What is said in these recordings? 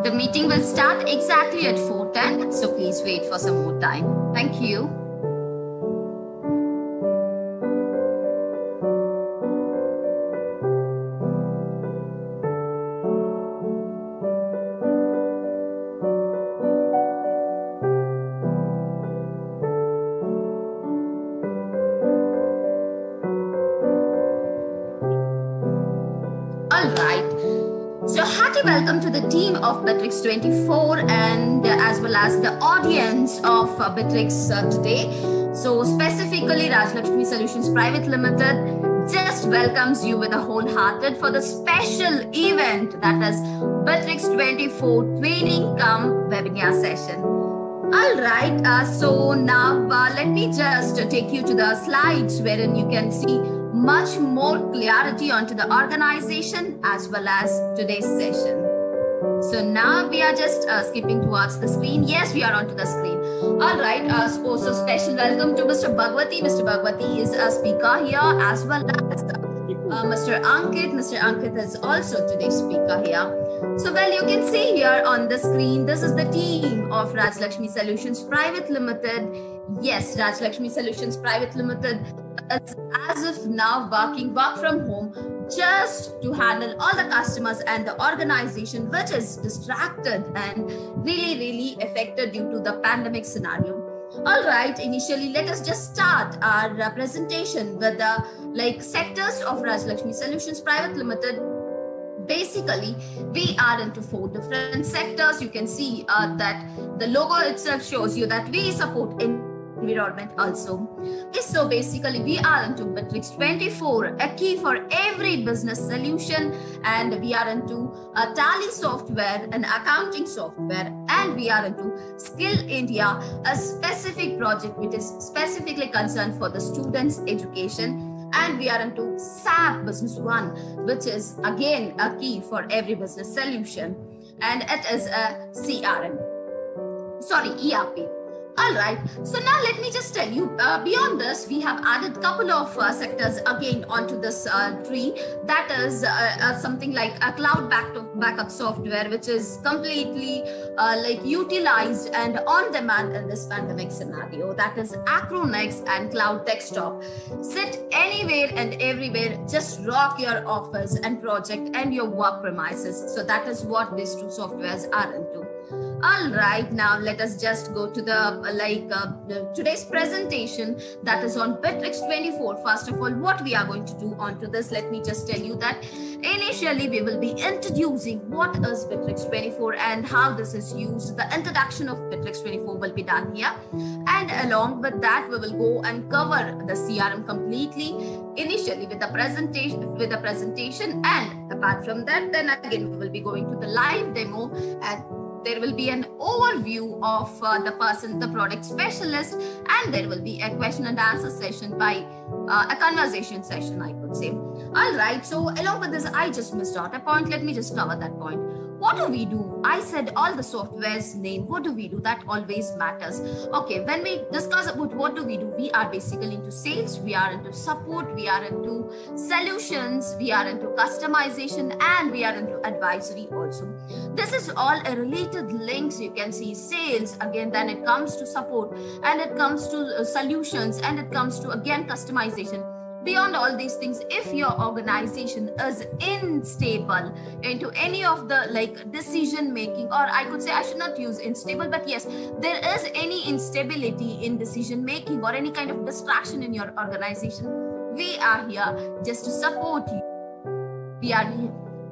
The meeting will start exactly at 4:10, so please wait for some more time. Thank you. All right. So hearty welcome to the team of Bitrix 24 and as well as the audience of Bitrix today. So specifically Rajlakshmi Solutions Private Limited just welcomes you with a wholehearted for the special event that is Bitrix 24 training cum webinar session. All right, so now let me just take you to the slides wherein you can see much more clarity onto the organization as well as today's session. So now we are just skipping towards the screen. Yes, we are onto the screen. All right, so special welcome to Mr. Bhagwati. Mr. Bhagwati is a speaker here as well as Mr. Ankit. Mr. Ankit is also today's speaker here. So well, you can see here on the screen, this is the team of Rajlakshmi Solutions Private Limited. Yes, Rajlakshmi Solutions Private Limited as if now work from home just to handle all the customers and the organization which is distracted and really affected due to the pandemic scenario. All right, initially let us just start our presentation with the sectors of Rajlakshmi Solutions Private Limited. Basically, we are into 4 different sectors. You can see that the logo itself shows you that we support environment also. So basically, we are into Bitrix 24, a key for every business solution, and we are into Tally software and accounting software, and we are into Skill India, a specific project which is specifically concerned for the students' education. And we are into SAP Business One, which is again a key for every business solution. And it is a ERP. All right. So now let me just tell you, beyond this, we have added a couple of sectors again onto this tree. That is something like a cloud backup software, which is completely utilized and on demand in this pandemic scenario. That is Acronex and Cloud Desktop. Sit anywhere and everywhere, just rock your office and project and your work premises. So that is what these 2 softwares are into. All right, now let us just go to the today's presentation that is on Bitrix 24. First of all, what we are going to do onto this, let me just tell you that initially we will be introducing what is Bitrix 24 and how this is used. The introduction of Bitrix 24 will be done here, and along with that we will go and cover the CRM completely initially with the presentation, and apart from that, then again we will be going to the live demo, and there will be an overview of the product specialist, and there will be a question and answer session by a conversation session, I could say. All right, so along with this, I just missed out a point. Let me just cover that point. What do we do? I said all the software's name. What do we do? That always matters. Okay, when we discuss about what do we do, we are basically into sales, we are into support, we are into solutions, we are into customization, and we are into advisory also. This is all a related links. You can see sales, again, then it comes to support, and it comes to solutions, and it comes to again customization. Beyond all these things, if your organization is unstable into any of the decision making, or I could say I should not use unstable, but yes, there is any instability in decision making or any kind of distraction in your organization, we are here just to support you.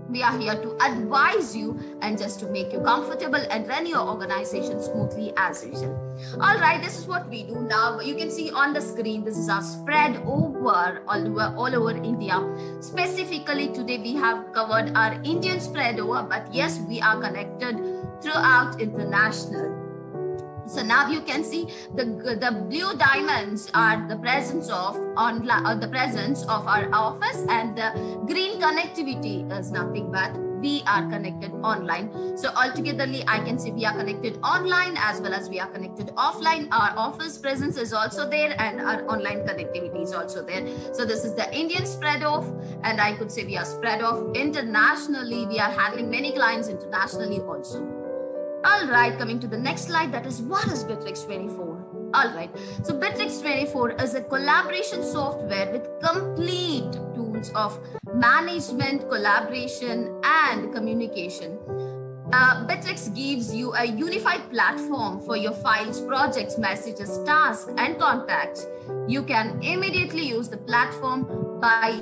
We are here to advise you and just to make you comfortable and run your organization smoothly as usual. All right, this is what we do now. You can see on the screen, this is our spread over all over India. Specifically today, we have covered our Indian spread over, but yes, we are connected throughout international. So now you can see the blue diamonds are the presence of our office, and the green connectivity is nothing but we are connected online. So altogetherly, I can say we are connected online as well as we are connected offline. Our office presence is also there and our online connectivity is also there. So this is the Indian spread off, and I could say we are spread off internationally. We are handling many clients internationally also. All right, coming to the next slide, that is what is Bittrex 24? All right, so Bittrex 24 is a collaboration software with complete tools of management, collaboration, and communication. Bittrex gives you a unified platform for your files, projects, messages, tasks, and contacts. You can immediately use the platform by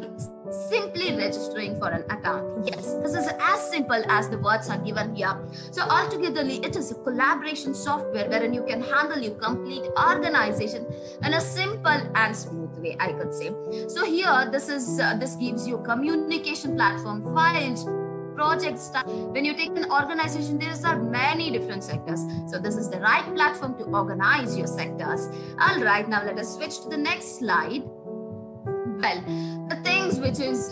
simply registering for an account. Yes, this is as simple as the words are given here. So altogetherly, it is a collaboration software wherein you can handle your complete organization in a simple and smooth way, I could say. So here, this gives you communication platform, files, projects. When you take an organization, there are many different sectors. So this is the right platform to organize your sectors. All right, now let us switch to the next slide. Well, the things which is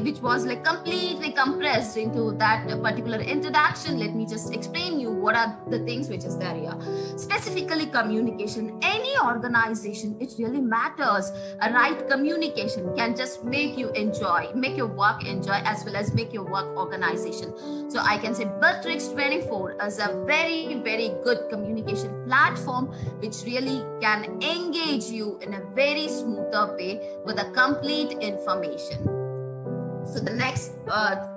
which was like completely compressed into that particular introduction, let me just explain you what are the things which is there here. Specifically communication. Any organization, it really matters. A right communication can just make you enjoy, make your work enjoy, as well as make your work organization. So I can say Bittrex 24 is a very, very good communication platform which really can engage you in a very smoother way with a complete information. So the next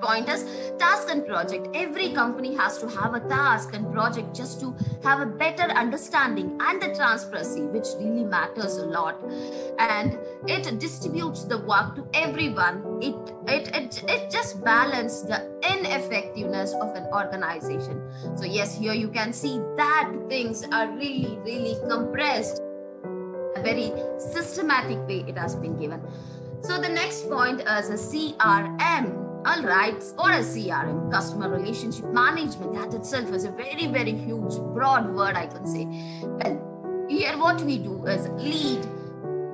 point is task and project. Every company has to have a task and project just to have a better understanding and the transparency, which really matters a lot. And it distributes the work to everyone. It just balances the ineffectiveness of an organization. So yes, here you can see that things are really, really compressed. A very systematic way it has been given. So the next point is a CRM. All right, or a CRM, customer relationship management. That itself is a very, very huge, broad word, I can say. Well, here what we do is lead,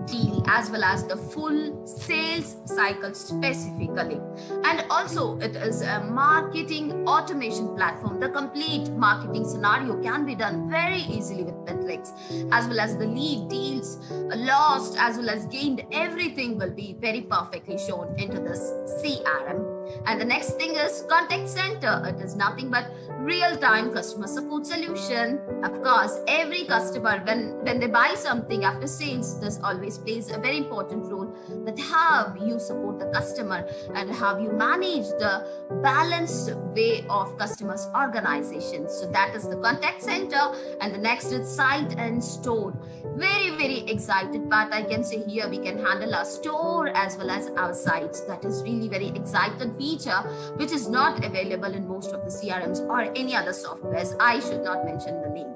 deal, as well as the full sales cycle specifically. And also it is a marketing automation platform. The complete marketing scenario can be done very easily with Bittrex, as well as the lead, deals, lost, as well as gained. Everything will be very perfectly shown into this CRM. And the next thing is contact center. It is nothing but real-time customer support solution. Of course, every customer, when they buy something after sales, this always plays a very important role, that how you support the customer and how you manage the balanced way of customers' organization. So that is the contact center. And the next is site and store. Very, very excited part, I can say. Here we can handle our store as well as our sites. That is really very excited feature, which is not available in most of the CRMs or any other softwares. I should not mention the name.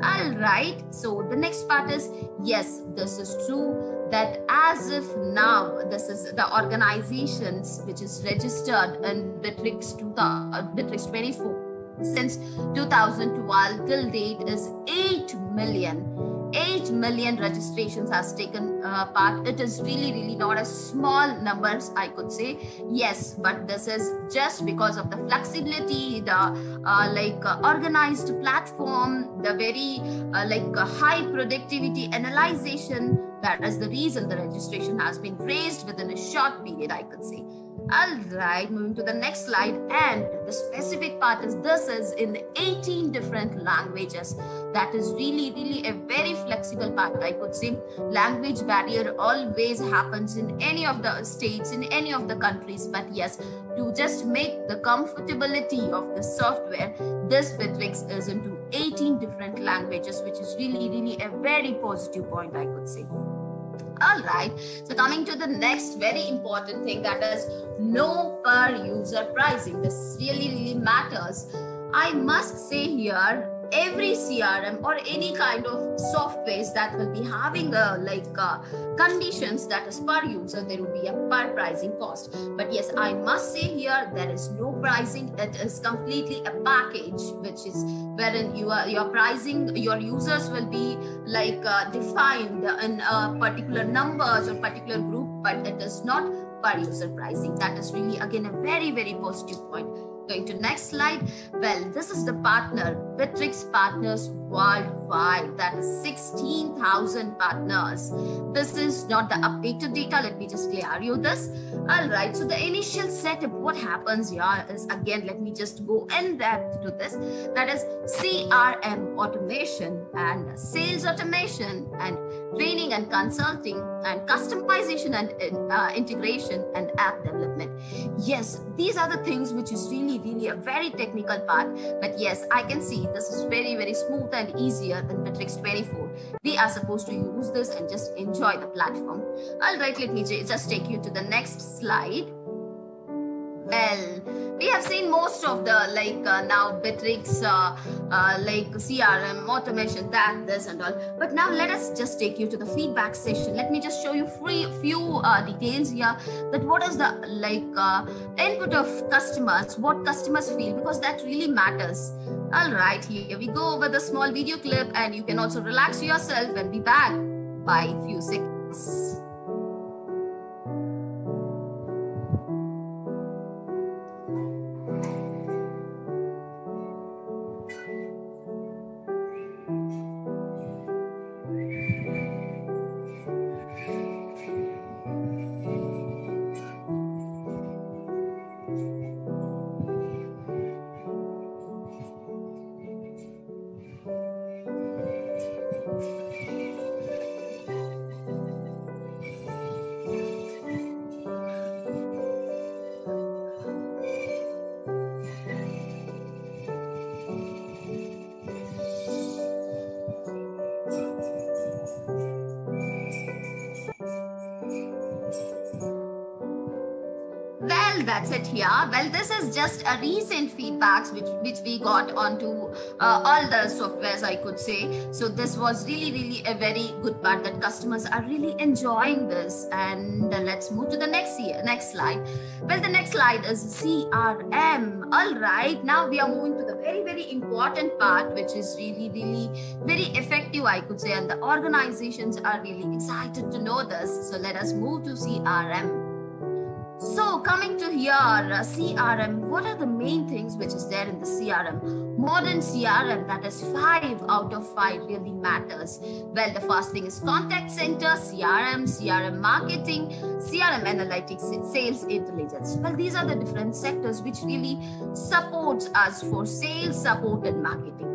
All right, so the next part is, yes, this is true that as if now this is the organizations which is registered in Bittrex 24 since 2012 till date is 8 million registrations has taken part. It is really, really not a small numbers, I could say. Yes, but this is just because of the flexibility, the organized platform, the very high productivity analyzation. That is the reason the registration has been raised within a short period, I could say. All right, moving to the next slide. And the specific part is this is in 18 different languages. That is really, really a very flexible part, I could say. Language barrier always happens in any of the states, in any of the countries. But yes, to just make the comfortability of the software, this Bittrex is into 18 different languages, which is really, really a very positive point, I could say. All right, so coming to the next very important thing, that is no per user pricing. This really, really matters. I must say here, every CRM or any kind of softwares that will be having conditions that is per user, there will be a per pricing cost. But yes, I must say here there is no pricing. It is completely a package, which is wherein your pricing, your users will be defined in particular numbers or particular group, but it is not per user pricing. That is really again a very, very positive point. Going to next slide. Well, this is the partner, Bittrex partners worldwide. That is 16,000 partners. This is not the updated data. Let me just clear you this. All right. So the initial setup, what happens here is, again, let me just go in depth to this. That is CRM automation and sales automation and training and consulting and customization and integration and app development. Yes, these are the things which is really a very technical part, but yes, I can see this is very, very smooth and easier than Bittrex 24. We are supposed to use this and just enjoy the platform. All right, let me just take you to the next slide. Well, we have seen most of the now Bittrex like CRM automation, this and all, but now let us just take you to the feedback session. Let me just show you few details here, that what is the input of customers, what customers feel, because that really matters. All right, here we go over the small video clip, and you can also relax yourself and be back by a few seconds. Well, that's it here. Well, this is just a recent feedbacks which we got onto all the softwares, I could say. So this was really a very good part, that customers are really enjoying this. And let's move to the next slide. Well, the next slide is CRM. All right, now we are moving to the very important part, which is really very effective, I could say, and the organizations are really excited to know this. So let us move to CRM. So coming to here, CRM, what are the main things which is there in the CRM? Modern CRM, that is 5 out of 5 really matters. Well, the first thing is contact center, CRM marketing, CRM analytics, sales intelligence. Well, these are the different sectors which really supports us for sales, support and marketing.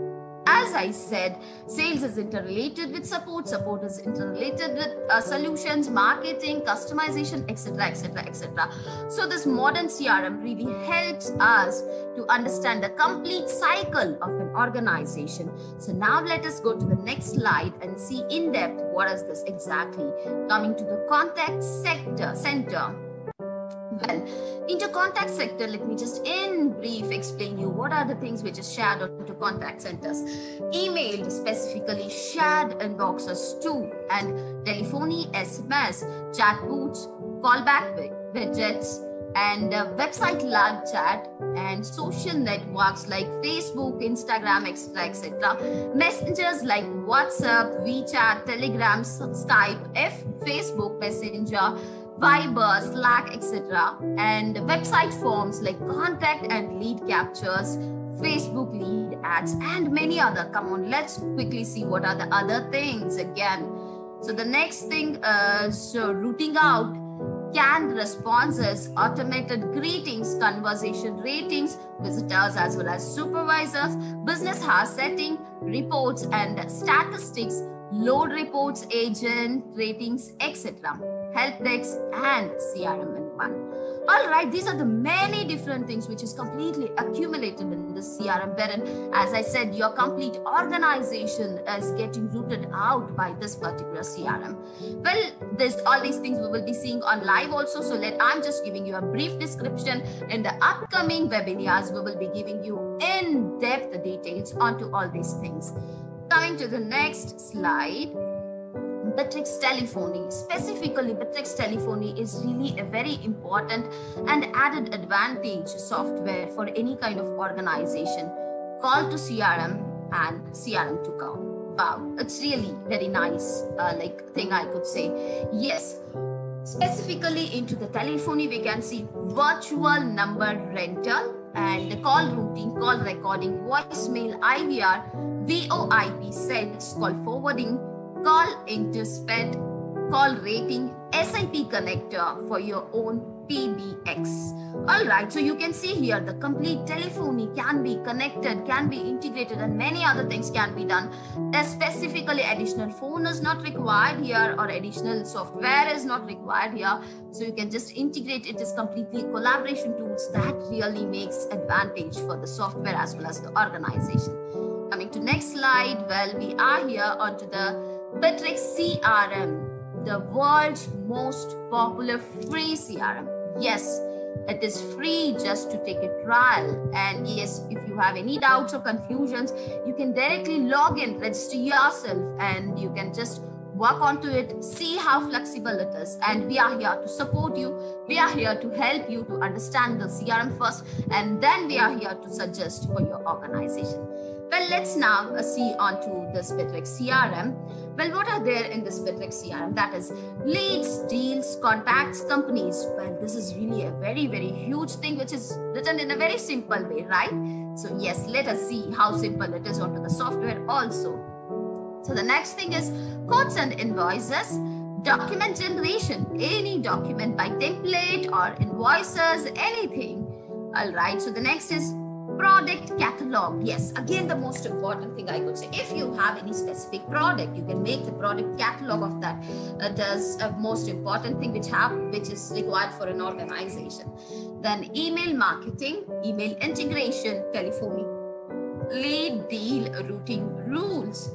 As I said, sales is interrelated with support is interrelated with solutions, marketing, customization, etc. So this modern CRM really helps us to understand the complete cycle of an organization. So now let us go to the next slide and see in depth what is this exactly. Coming to the contact center. Well, into contact sector, let me just in brief explain you what are the things which is shared onto contact centers. Email, specifically shared inboxes too, and telephony, SMS, chat boots, callback widgets, and website live chat, and social networks like Facebook, Instagram, etc. Messengers like WhatsApp, WeChat, Telegram, Skype, Facebook Messenger, Viber, Slack, etc. And website forms like contact and lead captures, Facebook lead ads, and many other. Come on, let's quickly see what are the other things again. So the next thing is routing out, canned responses, automated greetings, conversation ratings, visitors as well as supervisors, business hour setting, reports and statistics, load reports, agent ratings, etc. Help desk and CRM in one. All right, these are the many different things which is completely accumulated in the CRM, wherein, as I said, your complete organization is getting rooted out by this particular CRM. Well, there's all these things we will be seeing on live also. So I'm just giving you a brief description. In the upcoming webinars, we will be giving you in-depth details onto all these things. Coming to the next slide. Bittrex telephony, specifically Bittrex telephony is really a very important and added advantage software for any kind of organization. Call to CRM and CRM to call. Wow, it's really very nice thing I could say. Yes. Specifically into the telephony, we can see virtual number rental and call routing, call recording, voicemail, IVR, VoIP sets, call forwarding, call intercept, call rating, SIP connector for your own PBX. All right, so you can see here the complete telephony can be connected, can be integrated, and many other things can be done. Specifically, additional phone is not required here, or additional software is not required here. So you can just integrate it as completely collaboration tools that really makes advantage for the software as well as the organization. Coming to next slide, well, we are here onto the Bittrex CRM, the world's most popular free CRM. Yes, it is free just to take a trial. And yes, if you have any doubts or confusions, you can directly log in, register yourself, and you can just work onto it, see how flexible it is. And we are here to support you. We are here to help you to understand the CRM first, and then we are here to suggest for your organization. Well, let's now see onto this Bittrex CRM. Well, what are there in this Bittrex CRM? That is leads, deals, contacts, companies. Well, this is really a very, very huge thing which is written in a very simple way, right? So yes, let us see how simple it is onto the software also. So the next thing is quotes and invoices, document generation, any document by template or invoices, anything. All right, so the next is product catalog. Yes, again, the most important thing I could say, if you have any specific product, you can make the product catalog of that. That is a most important thing which is required for an organization. Then email marketing, email integration, telephony, lead, deal, routing rules,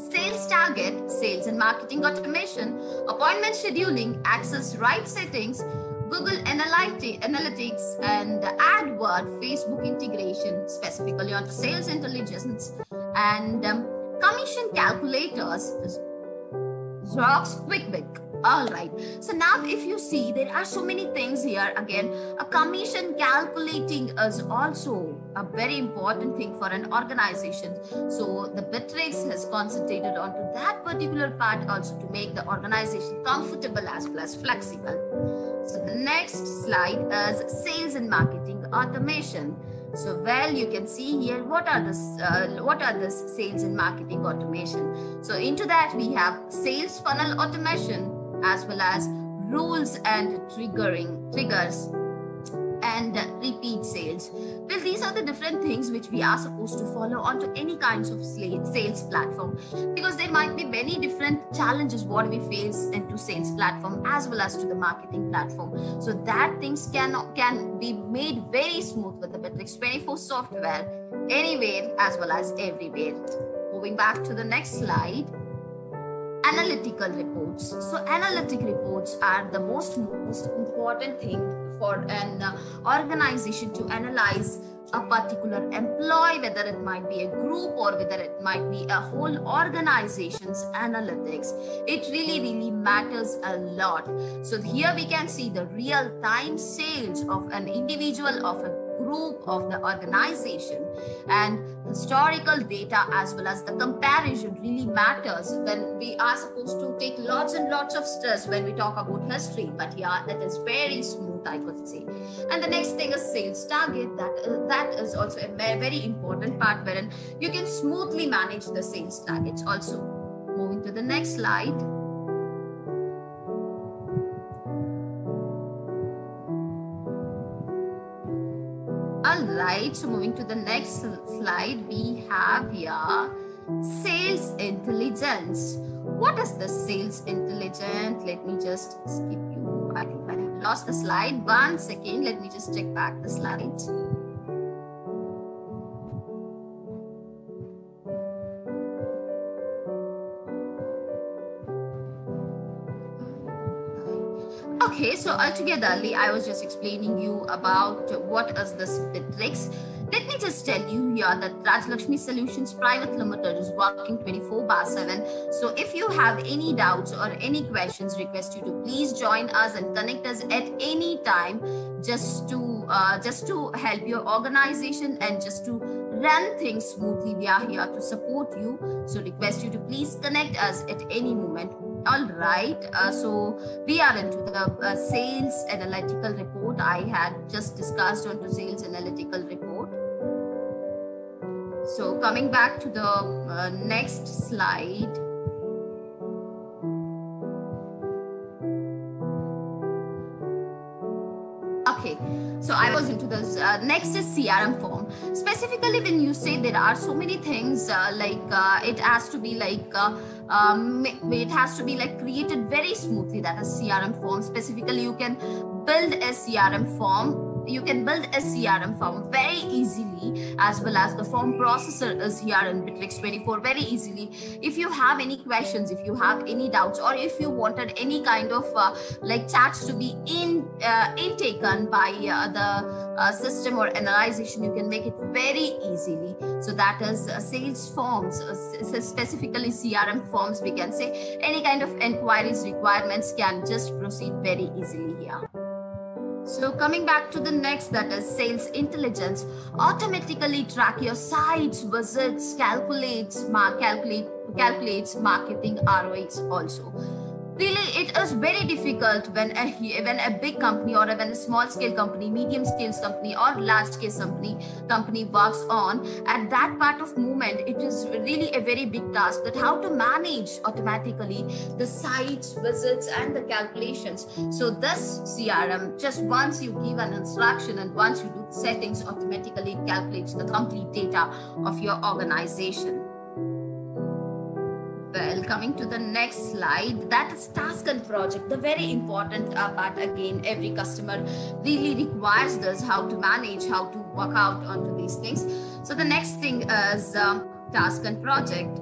sales target, sales and marketing automation, appointment scheduling, access rights settings, Google Analytics, and AdWord, Facebook integration, specifically onto sales intelligence, and commission calculators, Xerox QuickBook. All right. So now if you see, there are so many things here. Again, a commission calculating is also a very important thing for an organization. So the Bittrex has concentrated onto that particular part also to make the organization comfortable as well as flexible. So the next slide is sales and marketing automation. So well, you can see here what are the sales and marketing automation. So into that we have sales funnel automation as well as rules and triggers and repeat sales. Well, these are the different things which we are supposed to follow onto any kinds of sales platform, because there might be many different challenges what we face into sales platform as well as to the marketing platform. So that things can be made very smooth with the Bittrex 24 software, anywhere as well as everywhere. Moving back to the next slide. Analytical reports. So analytic reports are the most important thing for an organization to analyze a particular employee, whether it might be a group or whether it might be a whole organization's analytics. It really matters a lot. So here we can see the real-time sales of an individual, of a group, of the organization, and historical data as well as the comparison really matters when we are supposed to take lots and lots of stress when we talk about history. But yeah, it is very smooth, I could say. And the next thing is sales target. That is also a very important part wherein you can smoothly manage the sales targets also. Moving to the next slide. All right, so moving to the next slide, we have here sales intelligence. What is the sales intelligence? Let me just skip you. I think I have lost the slide. 1 second. Let me just check back the slides. Okay, so altogetherly, I was just explaining you about what is this Bittrex. Let me just tell you here that Rajlakshmi Solutions Private Limited is working 24/7. So if you have any doubts or any questions, request you to please join us and connect us at any time, just to help your organization and just to run things smoothly. We are here to support you. So request you to please connect us at any moment. All right, so we are into the sales analytical report. I had just discussed onto sales analytical report. So coming back to the next slide. Okay, so I was into this. Next is CRM form. Specifically, when you say there are so many things, it has to be it has to be like created very smoothly. That is CRM form. Specifically, you can build a CRM form. You can build a CRM form very easily, as well as the form processor is here in Bittrex 24 very easily. If you have any questions, if you have any doubts, or if you wanted any kind of chats to be intaken by the system or analyzation, you can make it very easily. So that is sales forms, specifically CRM forms. We can say any kind of inquiries requirements can just proceed very easily here. So coming back to the next, that is sales intelligence. Automatically track your sites, visits, calculates marketing ROIs also. Really, it is very difficult when a big company, or when a small scale company, medium scale company, or large scale company works on at that part of movement. It is really a very big task, that how to manage automatically the sites, visits, and the calculations. So this CRM, just once you give an instruction and once you do settings, automatically calculates the complete data of your organization. Well, coming to the next slide, that is task and project, the very important part. Again, every customer really requires this, how to manage, how to work out onto these things. So the next thing is task and project.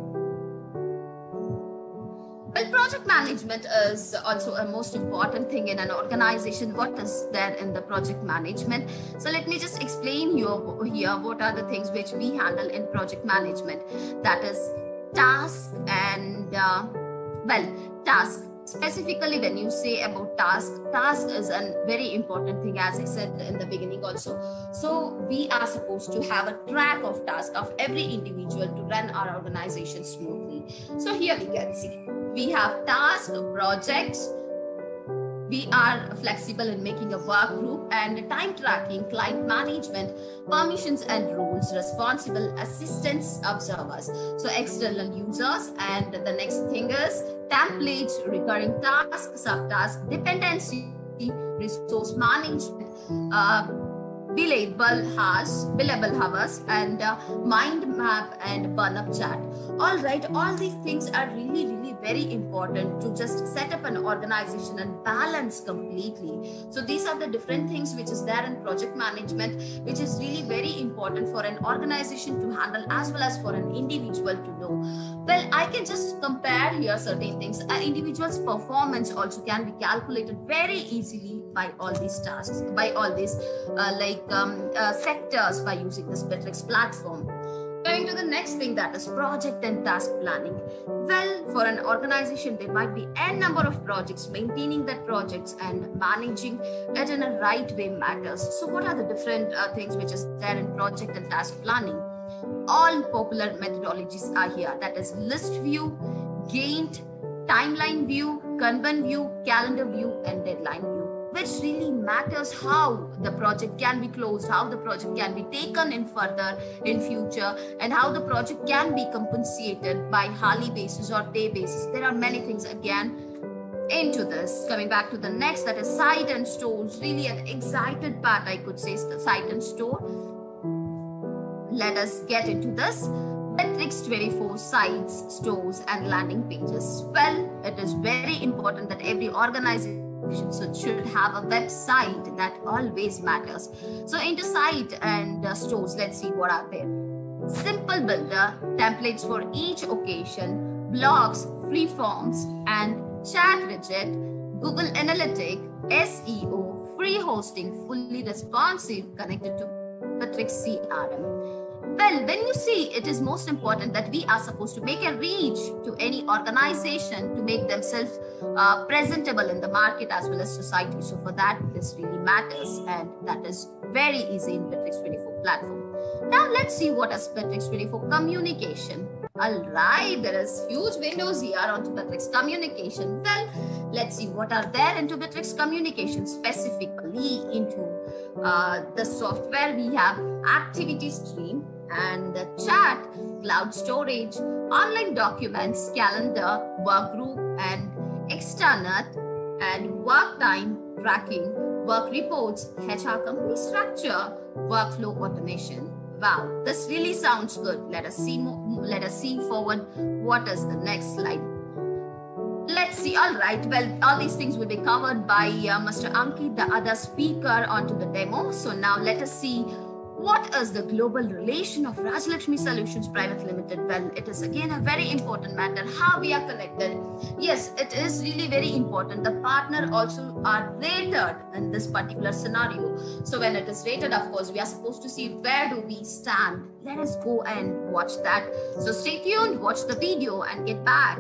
Well, project management is also a most important thing in an organization. What is there in the project management? So let me just explain you here what are the things which we handle in project management. That is task and task. Specifically, when you say about task is a very important thing, as I said in the beginning also. So we are supposed to have a track of task of every individual to run our organization smoothly. So here we can see we have task, projects. We are flexible in making a work group and time tracking, client management, permissions and rules, responsible assistants, observers. So external users, and the next thing is templates, recurring tasks, subtasks, dependency, resource management, billable hours, and mind map and burn-up chat. All right, all these things are really very important to just set up an organization and balance completely. So these are the different things which is there in project management, which is really very important for an organization to handle, as well as for an individual to know. Well, I can just compare here certain things. An individual's performance also can be calculated very easily by all these tasks, by all these sectors, by using this Bittrex platform. Coming to the next thing, that is project and task planning. Well, for an organization, there might be n number of projects. Maintaining that projects and managing it in a right way matters. So what are the different things which is there in project and task planning? All popular methodologies are here. That is list view, Gantt, timeline view, Kanban view, calendar view, and deadline view, which really matters how the project can be closed, how the project can be taken in further in future, and how the project can be compensated by hourly basis or day basis. There are many things again into this. Coming back to the next, that is site and stores. Really an excited part, I could say, site and store. Let us get into this. Bittrex 24 sites, stores, and landing pages. Well, it is very important that every organization should have a website. That always matters. So into site and stores, let's see what are there. Simple builder, templates for each occasion, blogs, free forms, and chat widget, Google Analytics, SEO, free hosting, fully responsive, connected to Bittrex CRM. Well, when you see, it is most important that we are supposed to make a reach to any organization to make themselves presentable in the market as well as society. So for that, this really matters, and that is very easy in Bittrex 24 platform. Now let's see what is Bittrex 24 communication. All right, there is huge windows here onto Matrix Communication. Well, let's see what are there into Matrix Communication, specifically into the software. We have activity stream and the chat, cloud storage, online documents, calendar, work group, and extranet, and work time tracking, work reports, HR company structure, workflow automation. Wow, this really sounds good. Let us see more, let us see forward. What is the next slide? Let's see. All right. Well, all these things will be covered by Mr. Ankit, the other speaker, onto the demo. So now let us see what is the global relation of Rajlakshmi Solutions Private Limited. Well, it is again a very important matter, how we are connected. Yes, it is really very important. The partner also are rated in this particular scenario. So when it is rated, of course, we are supposed to see where do we stand. Let us go and watch that. So stay tuned, watch the video and get back.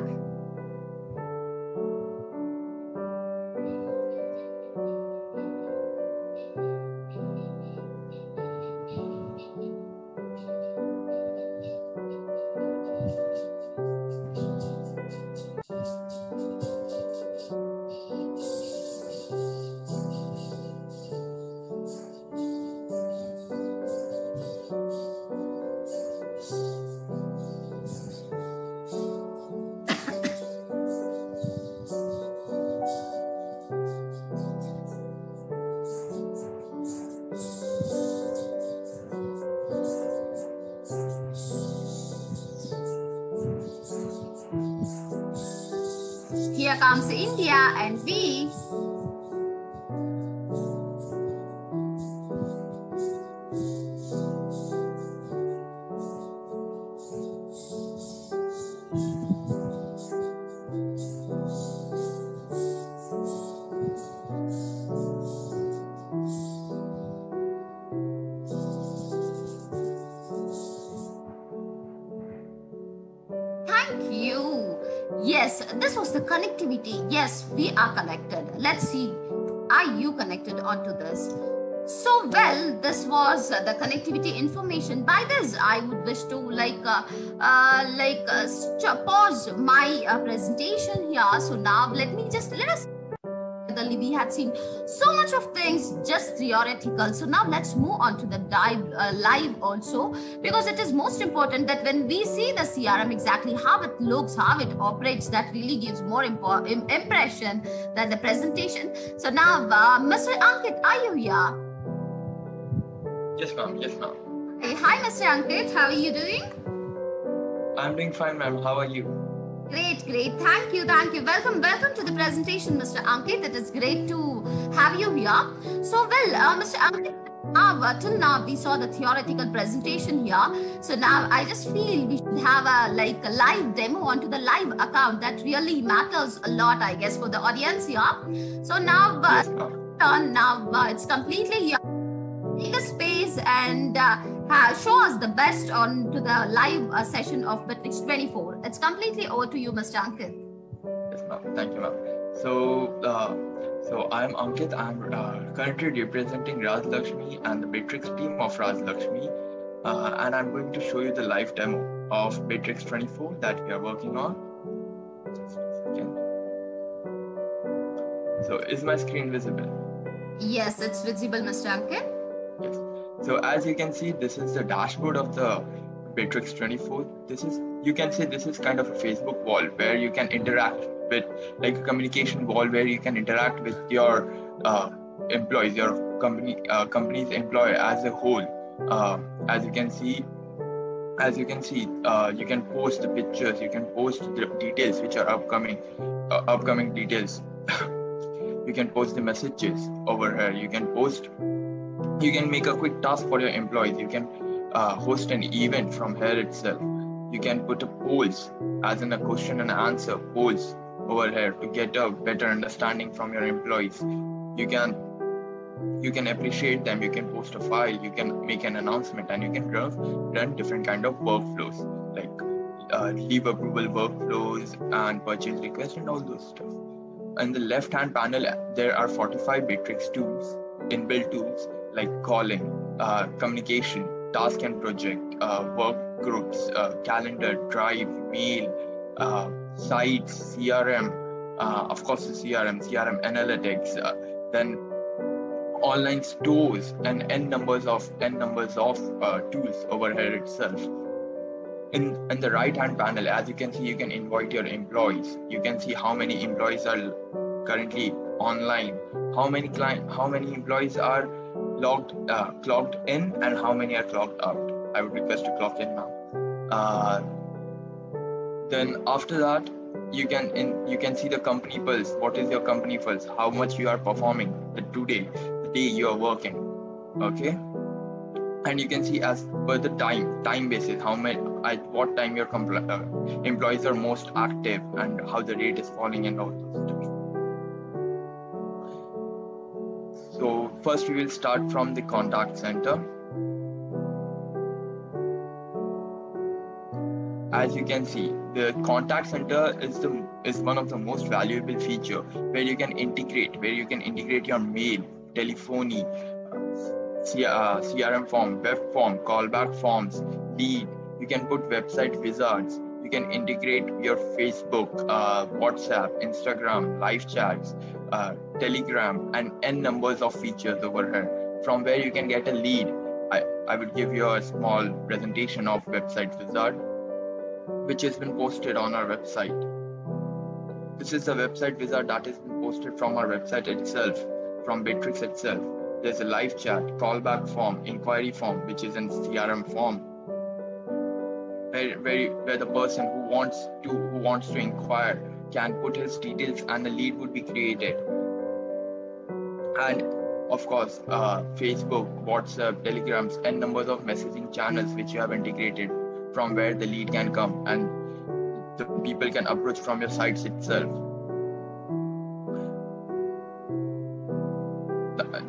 Here comes India and we. Thank you. Yes, this was the connectivity. Yes, we are connected. Let's see, are you connected onto this? So, well, this was the connectivity information. By this, I would wish to pause my presentation here. So now let us. We had seen so much of things just theoretical. So now let's move on to the live also, because it is most important that when we see the CRM exactly how it looks, how it operates, that really gives more impression than the presentation. So now, Mr. Ankit, are you here? Yes, ma'am. Yes, ma'am. Hey, hi, Mr. Ankit. How are you doing? I'm doing fine, ma'am. How are you? Great, great. Thank you, thank you. Welcome to the presentation, Mr. Ankit. It is great to have you here. So, well, Mr. Ankit, till now we saw the theoretical presentation here. So now I just feel we should have a live demo onto the live account. That really matters a lot, I guess, for the audience here. So now, it's completely here. Take a space and show us the best on to the live session of Matrix 24. It's completely over to you, Mr. Ankit. Yes, ma'am. Thank you, ma'am. So I'm Ankit. I'm currently representing Rajlakshmi and the Matrix team of Rajlakshmi, and I'm going to show you the live demo of Matrix 24 that we are working on. Just a second. So is my screen visible? Yes, it's visible, Mr. Ankit. Yes. So as you can see, this is the dashboard of the Matrix 24. You can say this is kind of a Facebook wall where you can interact with, like a communication wall where you can interact with your employees, your company's employee as a whole. As you can see, you can post the pictures, you can post the details which are upcoming details. You can post the messages over here. You can make a quick task for your employees. You can host an event from here itself. You can put a polls, as in a question and answer polls over here to get a better understanding from your employees. You can appreciate them. You can post a file. You can make an announcement, and you can run different kind of workflows like leave approval workflows and purchase request and all those stuff. In the left-hand panel, there are 45 Matrix tools, inbuilt tools like calling, communication, task and project, work groups, calendar, drive, mail, sites, CRM, of course the CRM analytics, then online stores, and n numbers of tools over here itself. In the right hand panel, as you can see, you can invite your employees. You can see how many employees are currently online, how many employees are clocked in, and how many are clocked out. I would request to clock in now. Then after that, you can see the company pulse. What is your company pulse? How much you are performing the day you are working. Okay, and you can see as per the time basis at what time your employees are most active and how the rate is falling and all those stuff. So first we will start from the contact center. As you can see, the contact center is one of the most valuable feature where you can integrate your mail, telephony, CRM form, web form, callback forms, lead. You can put website wizards. You can integrate your Facebook, WhatsApp, Instagram, live chats, Telegram, and n numbers of features over here. From where you can get a lead. I would give you a small presentation of website wizard, which has been posted on our website. This is the website wizard that has been posted from our website itself, from Bitrix itself. There's a live chat, callback form, inquiry form, which is in CRM form, where the person who wants to inquire can put his details and the lead would be created. And of course, Facebook, WhatsApp, Telegrams, and numbers of messaging channels which you have integrated, from where the lead can come and the people can approach from your sites itself.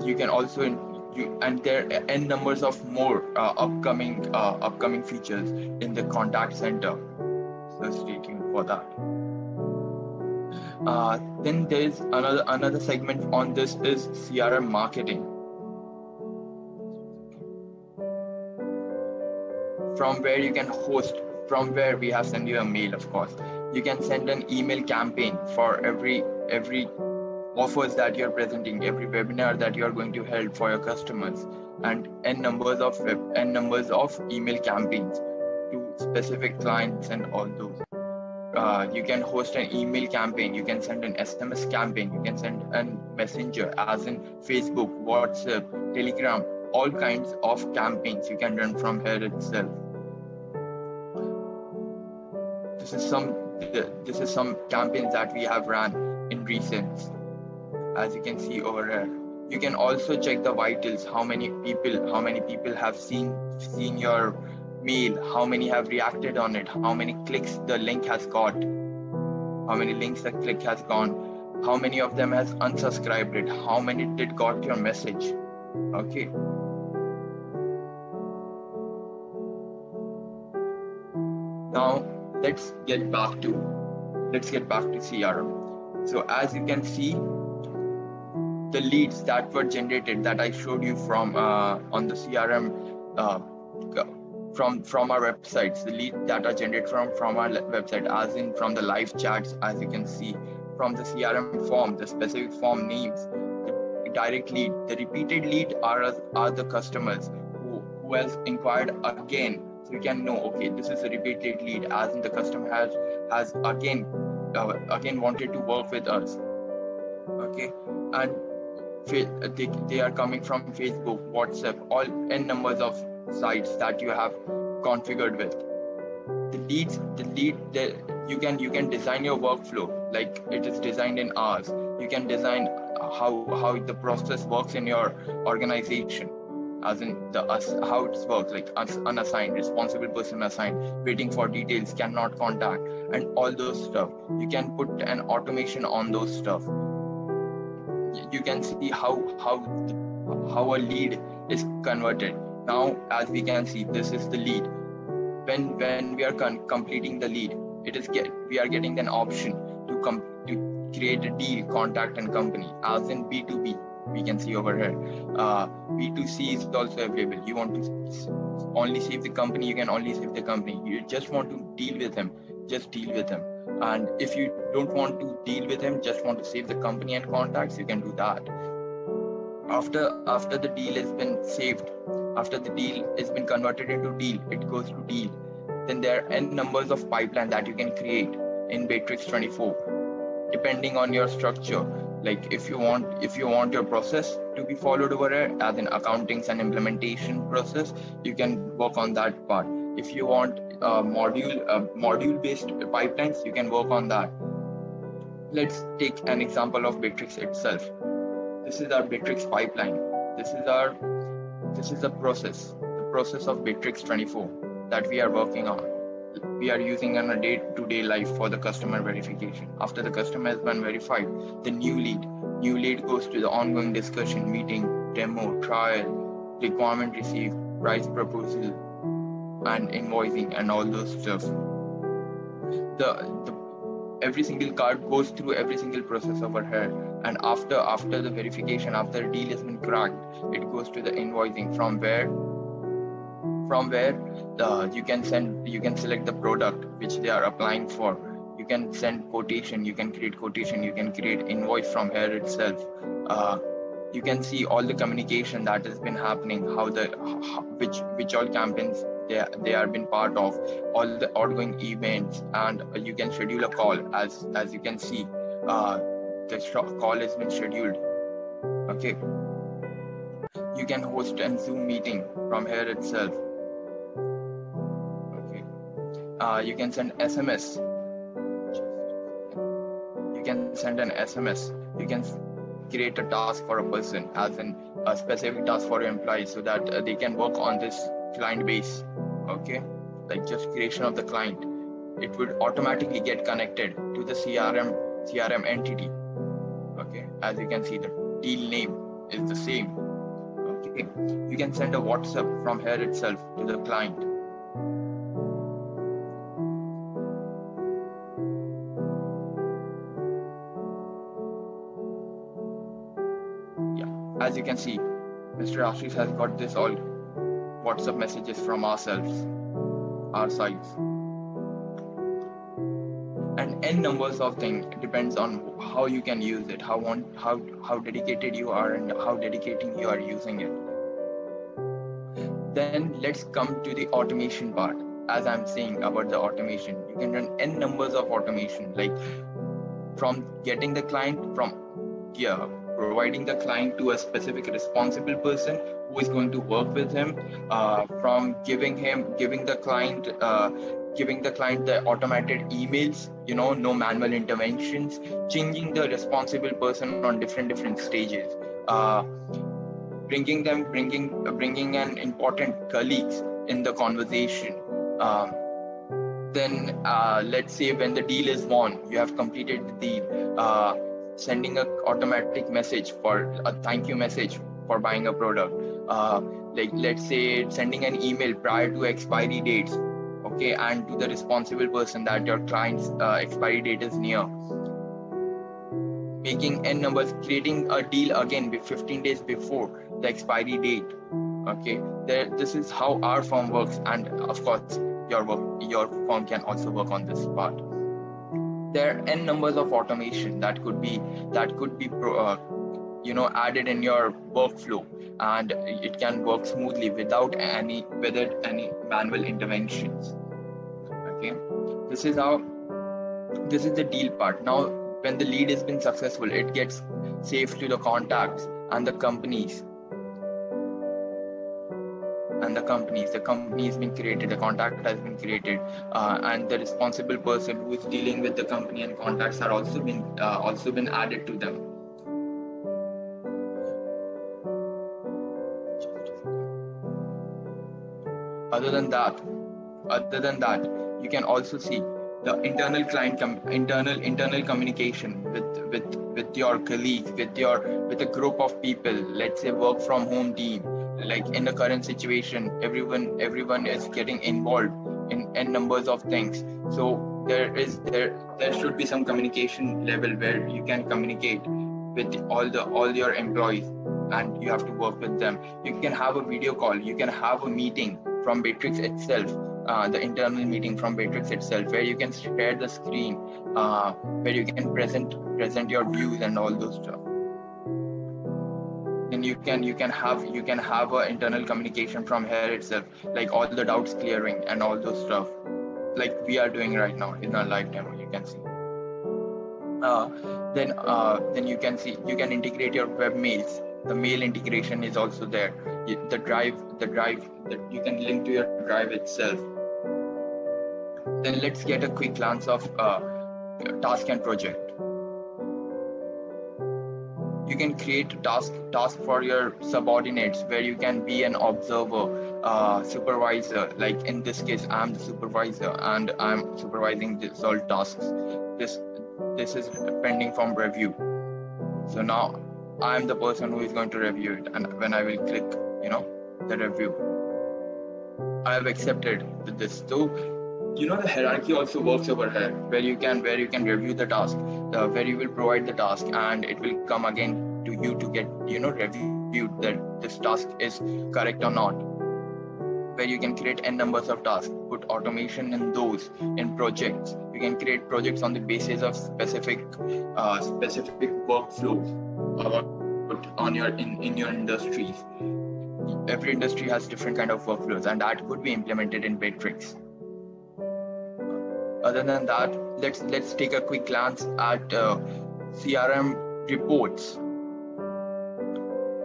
You can also and there are n numbers of more upcoming features in the contact center. So stay tuned for that. Then there is another segment on this is CRM marketing. From where you can host, from where we have sent you a mail, of course. You can send an email campaign for every offers that you're presenting, every webinar that you're going to hold for your customers, and n numbers of email campaigns to specific clients and all those. You can host an email campaign, you can send an SMS campaign, you can send a messenger as in Facebook, WhatsApp, Telegram, all kinds of campaigns you can run from here itself. This is some campaigns that we have run in recent. As you can see over here, you can also check the vitals. How many people have seen your mail? How many have reacted on it? How many clicks the link has got? How many links the click has gone? How many of them has unsubscribed it? How many did got your message? Okay. Now let's get back to CRM. So as you can see, the leads that were generated that I showed you from on the CRM from our websites, the leads that are generated from our website, as in from the live chats, as you can see, from the CRM form, the specific form names, the direct lead, the repeated lead are the customers who has inquired again. So you can know, okay, this is a repeated lead, as in the customer has again wanted to work with us. Okay, and they are coming from Facebook, WhatsApp, all n numbers of sites that you have configured with. You can design your workflow like it is designed in ours. You can design how the process works in your organization, as in how it works, like unassigned, responsible person assigned, waiting for details, cannot contact, and all those stuff. You can put an automation on those stuff. You can see how a lead is converted. Now, as we can see, this is the lead. When we are completing the lead, we are getting an option to create a deal, contact, and company. As in B2B, we can see over here. B2C is also available. You want to only save the company, you can only save the company. You just want to deal with him, just deal with him. And if you don't want to deal with him, just want to save the company and contacts, you can do that. After the deal has been saved, after the deal has been converted into deal, it goes to deal. Then there are n numbers of pipeline that you can create in Matrix 24, depending on your structure. Like if you want your process to be followed over here as in accountings and implementation process, you can work on that part. If you want module based pipelines, you can work on that. Let's take an example of Matrix itself. This is our Matrix pipeline. This is the process of Matrix 24 that we are working on. We are using on a day-to-day life for the customer verification. After the customer has been verified, the new lead goes to the ongoing discussion, meeting, demo, trial, requirement received, price proposal, and invoicing, and all those stuff. Every single card goes through every single process over here, and after the verification, after the deal has been cracked, it goes to the invoicing, from where you can select the product which they are applying for. You can send quotation, you can create invoice from here itself. You can see all the communication that has been happening, which all campaigns they are been part of, all the ongoing events, and you can schedule a call. As you can see, the call has been scheduled. Okay, you can host a Zoom meeting from here itself. Okay, you can send SMS. You can send an SMS. You can create a task for a person, as in a specific task for your employees, so that they can work on this client base. Okay, like just creation of the client, it would automatically get connected to the CRM entity. Okay, as you can see, the deal name is the same. Okay, you can send a WhatsApp from here itself to the client. Yeah, as you can see, Mr. Ashish has got this all WhatsApp messages from our sides, and n numbers of things. It depends on how you can use it, how dedicated you are, and how dedicating you are using it. Then let's come to the automation part. As I'm saying about the automation, you can run n numbers of automation, like from getting the client, providing the client to a specific responsible person who is going to work with him, from giving the client the automated emails, no manual interventions, changing the responsible person on different stages, bringing an important colleagues in the conversation. Then let's say when the deal is won, you have completed the deal, sending an automatic message for a thank you message for buying a product. Like let's say sending an email prior to expiry dates, okay, and to the responsible person that your client's expiry date is near. Making n numbers, creating a deal again 15 days before the expiry date. Okay, this is how our firm works, and of course your firm can also work on this part. There are n numbers of automation that could be added in your workflow, and it can work smoothly without any manual interventions. Okay, this is the deal part. Now when the lead has been successful, it gets saved to the contacts and the companies. The company has been created, the contact has been created, and the responsible person who is dealing with the company and contacts are also been added to them. Other than that, you can also see the internal internal communication with your colleagues, with a group of people. Let's say work from home team. Like in the current situation, everyone is getting involved in n numbers of things. So there should be some communication level where you can communicate with all your employees, and you have to work with them. You can have a video call, you can have a meeting from Bittrex itself, the internal meeting from Bittrex itself, where you can share the screen, where you can present your views and all those stuff. Then you can have a internal communication from here itself, like all the doubts clearing and all those stuff, like we are doing right now in our live demo. You can see. Then you can see, you can integrate your web mails. The mail integration is also there. The drive that you can link to your drive itself. Then let's get a quick glance of task and project. You can create a task for your subordinates, where you can be an observer, supervisor. Like in this case, I'm the supervisor and I'm supervising this all tasks. This is pending from review. So now I'm the person who is going to review it, and when I will click, the review, I have accepted with this. So the hierarchy also works over here, where you can review the task, where you will provide the task, and it will come again to you to get reviewed that this task is correct or not. Where you can create n numbers of tasks, put automation in those, in projects. You can create projects on the basis of specific workflows in your industries. Every industry has different kind of workflows, and that could be implemented in Bittrex. Other than that, let's take a quick glance at CRM reports.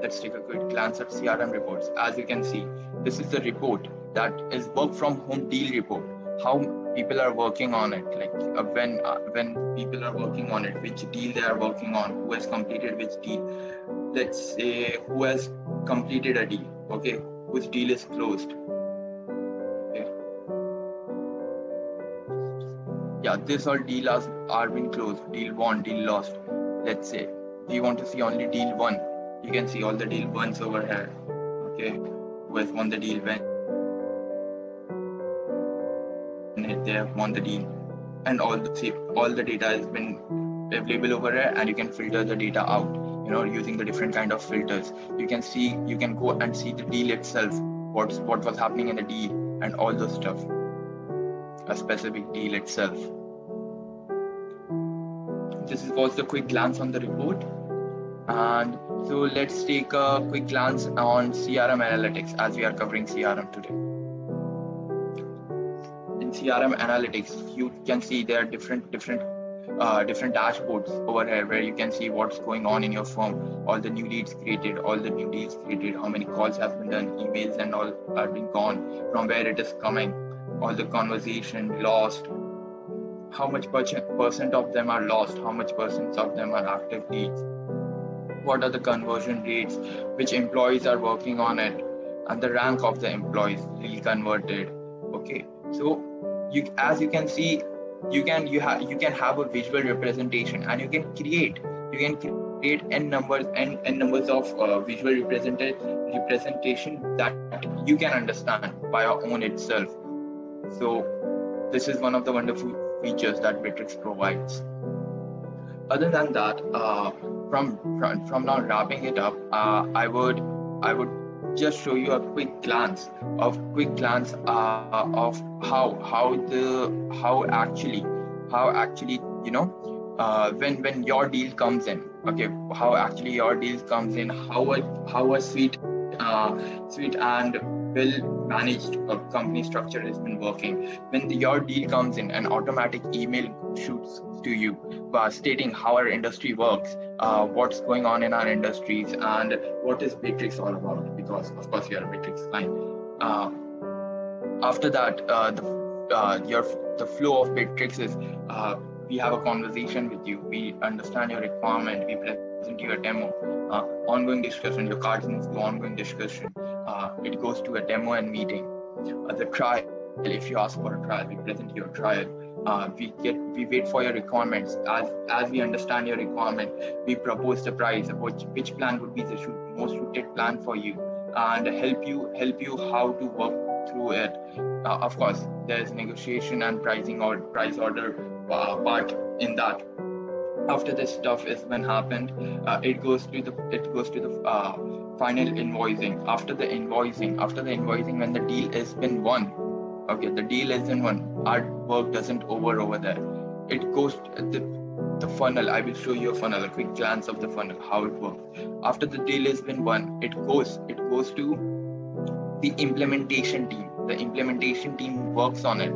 Let's take a quick glance at CRM reports. As you can see, this is the report that is work from home deal report. How people are working on it, like when people are working on it, which deal they are working on, who has completed which deal. Let's say who has completed a deal, okay, whose deal is closed. Okay. Yeah, this all deals are been closed, deal won, deal lost. Let's say we want to see only deal won. You can see all the deal ones over here. Okay, who has won the deal when they have won the deal, and all the data has been available over here, and you can filter the data out. Using the different kind of filters. You can go and see the deal itself, what was happening in the deal, and all those stuff. A specific deal itself. This was the quick glance on the report. And so let's take a quick glance on CRM analytics, as we are covering CRM today. In CRM analytics, you can see there are different dashboards over here, where you can see what's going on in your firm, all the new leads created, all the new deals created, how many calls have been done, emails and all have been gone, from where it is coming, all the conversation lost, how much percent of them are lost, how much percent of them are active leads, what are the conversion rates, which employees are working on it, and the rank of the employees really converted. Okay, so as you can see, you can have a visual representation, and you can create n numbers of visual representation that you can understand by your own itself. So this is one of the wonderful features that Bittrex provides. Other than that, from now wrapping it up, I would just show you a quick glance of how actually when your deal comes in, okay, how actually your deal comes in, how a sweet and well managed company structure has been working. When your deal comes in, an automatic email shoots to you stating how our industry works, what's going on in our industries, and what is Bittrex all about, because of course you are a Bittrex client. After that, the flow of Bittrex is we have a conversation with you, we understand your requirement, we present you a demo, ongoing discussion, your cards moves to ongoing discussion, it goes to a demo and meeting, the trial. If you ask for a trial, we present your trial. We wait for your requirements. As we understand your requirement, we propose the price of which plan would be the most suited plan for you, and help you how to work through it. Of course, there is negotiation and pricing or price order part in that. After this stuff is when happened, it goes to the final invoicing. After the invoicing, when the deal has been won, okay, the deal is in one, our work doesn't over there. It goes the funnel. I will show you a funnel, a quick glance of the funnel, how it works. After the deal has been won, it goes to the implementation team. The implementation team works on it.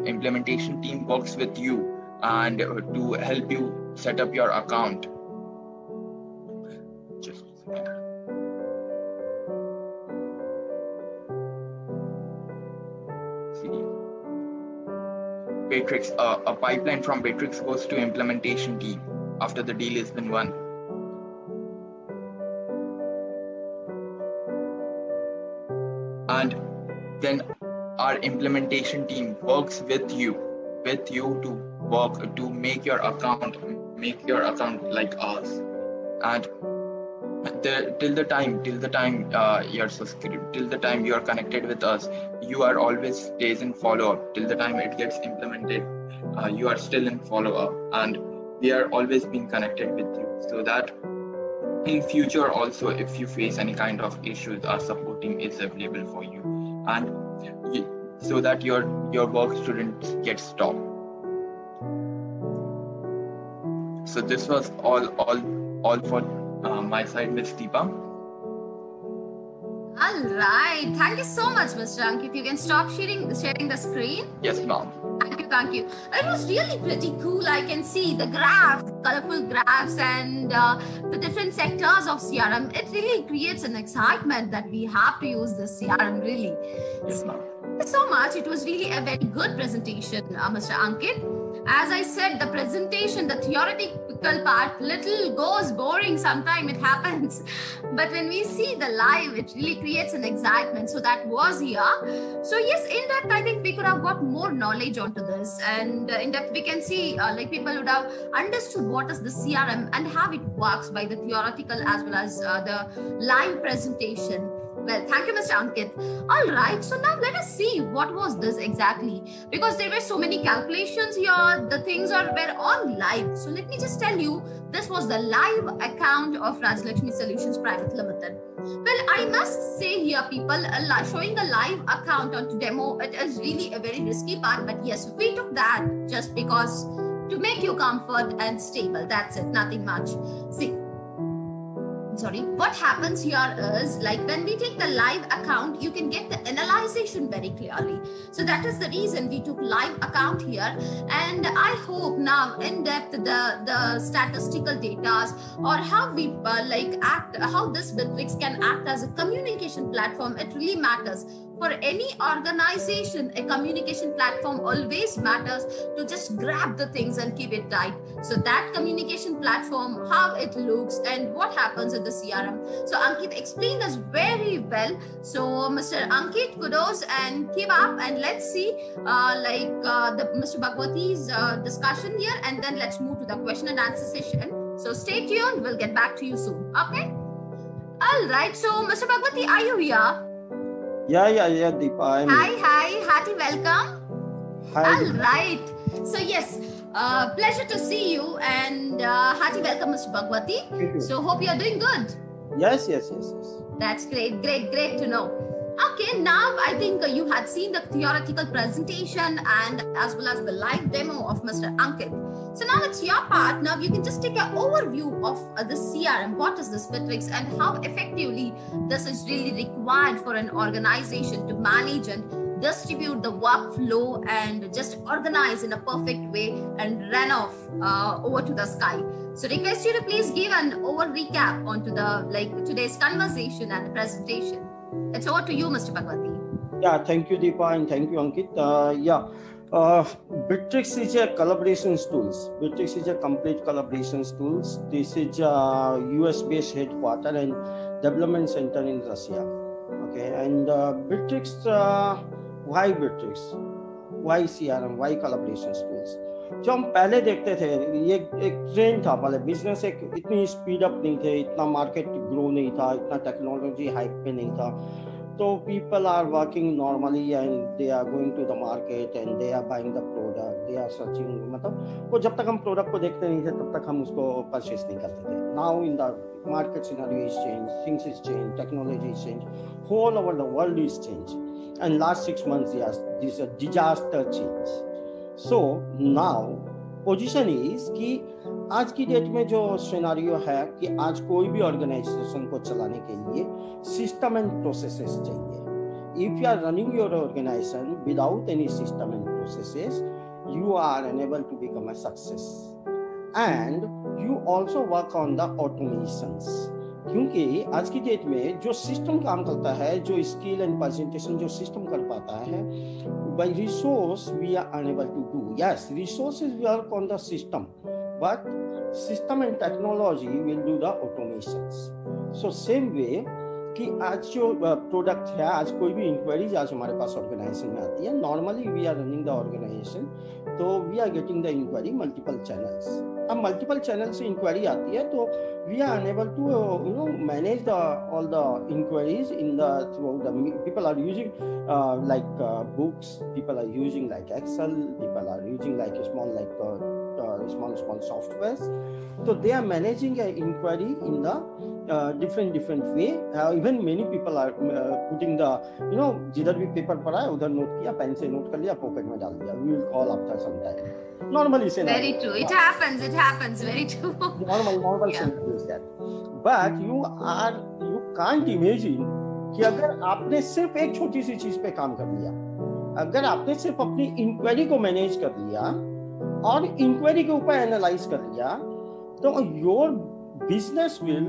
Implementation team works with you and to help you set up your account. Just a second. Bitrix, a pipeline from Bitrix goes to implementation team after the deal has been won. And then our implementation team works with you to make your account like ours. And till the time you're subscribed, till the time you are connected with us, you are always stays in follow-up. Till the time it gets implemented, you are still in follow-up, and we are always being connected with you, so that in future also, if you face any kind of issues, our support team is available for you, and so that your work shouldn't get stopped. So this was all for my side, Ms. Deepa. All right. Thank you so much, Mr. Ankit. You can stop sharing the screen. Yes, ma'am. Thank you. It was really pretty cool. I can see the graphs, colorful graphs, and the different sectors of CRM. It really creates an excitement that we have to use this CRM, really. Yes, ma'am. Thank you so much. It was really a very good presentation, Mr. Ankit. As I said, the presentation, the theoretical part, little goes boring. Sometimes it happens. But when we see the live, it really creates an excitement. So that was here. So yes, in depth, I think we could have got more knowledge onto this. And in depth, we can see like people would have understood what is the CRM and how it works by the theoretical as well as the live presentation. Well, thank you, Mr. Ankit. All right, so now let us see what was this exactly, because there were so many calculations here. The things were on live. So let me just tell you, this was the live account of Rajlakshmi Solutions Private Limited. Well, I must say here, people, showing a live account on demo, it is really a very risky part. But yes, we took that just because to make you comfort and stable. That's it, nothing much. See. Sorry, what happens here is, like when we take the live account, you can get the analyzation very clearly. So that is the reason we took live account here. And I hope now in depth the statistical data or how we how this Bitrix can act as a communication platform. It really matters. For any organization, a communication platform always matters to just grab the things and keep it tight. So that communication platform, how it looks and what happens in the CRM. So Ankit explained us very well. So Mr. Ankit, kudos and keep up, and let's see Mr. Bhagwati's discussion here, and then let's move to the question and answer session. So stay tuned. We'll get back to you soon. Okay. All right. So Mr. Bhagwati, are you here? Yeah, Deepa. Hi, hearty welcome. Hi. All right. So yes, pleasure to see you, and hearty welcome, Mr. Bhagwati. So hope you are doing good. Yes. That's great to know. Okay, now I think you had seen the theoretical presentation and as well as the live demo of Mr. Ankit. So now it's your part. Now you can just take an overview of the CRM. What is this Bitrix and how effectively this is really required for an organization to manage and distribute the workflow and just organize in a perfect way and run off over to the sky. So request you to please give an over recap onto the today's conversation and the presentation. It's over to you, Mr. Bhagwati. Yeah, thank you, Deepa, and thank you, Ankit. Bitrix is a collaboration tools. Bitrix is a complete collaboration tools. This is a US-based headquarter and development center in Russia. Okay, and Bitrix, why Bitrix? Why CRM? Why collaboration tools? जो हम पहले देखते थे, ये एक trend था. पहले business इतनी स्पीड अप नहीं थे, इतना मार्केट ग्रो नहीं था, इतना टेक्नोलॉजी हाइप पे नहीं था. So people are working normally and they are going to the market and they are buying the product. They are searching. मतलब वो जब तक हम product को देखते नहीं थे तब तक हम उसको purchase नहीं करते थे. Now in the market scenario is changed, things is changed, technology is changed, whole over the world is changed. And last 6 months, yes, this is a disaster change. So now position is कि आज की date में जो scenario है कि आज कोई भी ऑर्गेनाइजेशन को चलाने के लिए सिस्टम एंड प्रोसेसेस चाहिए. If you are running your organization without any system and processes, you are enable to become a success. And you also work on the automations, क्योंकि आज की डेट में जो सिस्टम काम करता है, जो स्किल एंड प्रेजेंटेशन जो सिस्टम कर पाता है, by resource we are unable to do. Yes, resources work on the system, but system and technology will do the automations. So same way कि आज जो प्रोडक्ट है, आज कोई भी इंक्वायरीज आज हमारे पास ऑर्गेनाइजेशन में आती है, normally we are running the organisation, तो we are getting the inquiry multiple channels. अब मल्टीपल चैनल से इंक्वायरी आती है तो we are enable to manage the all the inquiries in the through the people are using like books, people are using like Excel, people are using like small softwares. So they are managing an inquiry in the different way. Even many people are putting the जिधर भी paper पढ़ा है उधर note किया, pen से note कर लिया, pocket में डाल दिया. We will call after some time. Normally say very true. It happens. Very true. Normal Yeah. is that. But you can't imagine कि अगर आपने सिर्फ एक छोटी सी चीज पे काम कर लिया, अगर आपने सिर्फ अपनी इंक्वायरी को मैनेज कर लिया और इंक्वायरी के ऊपर एनालाइज कर लिया, तो your business will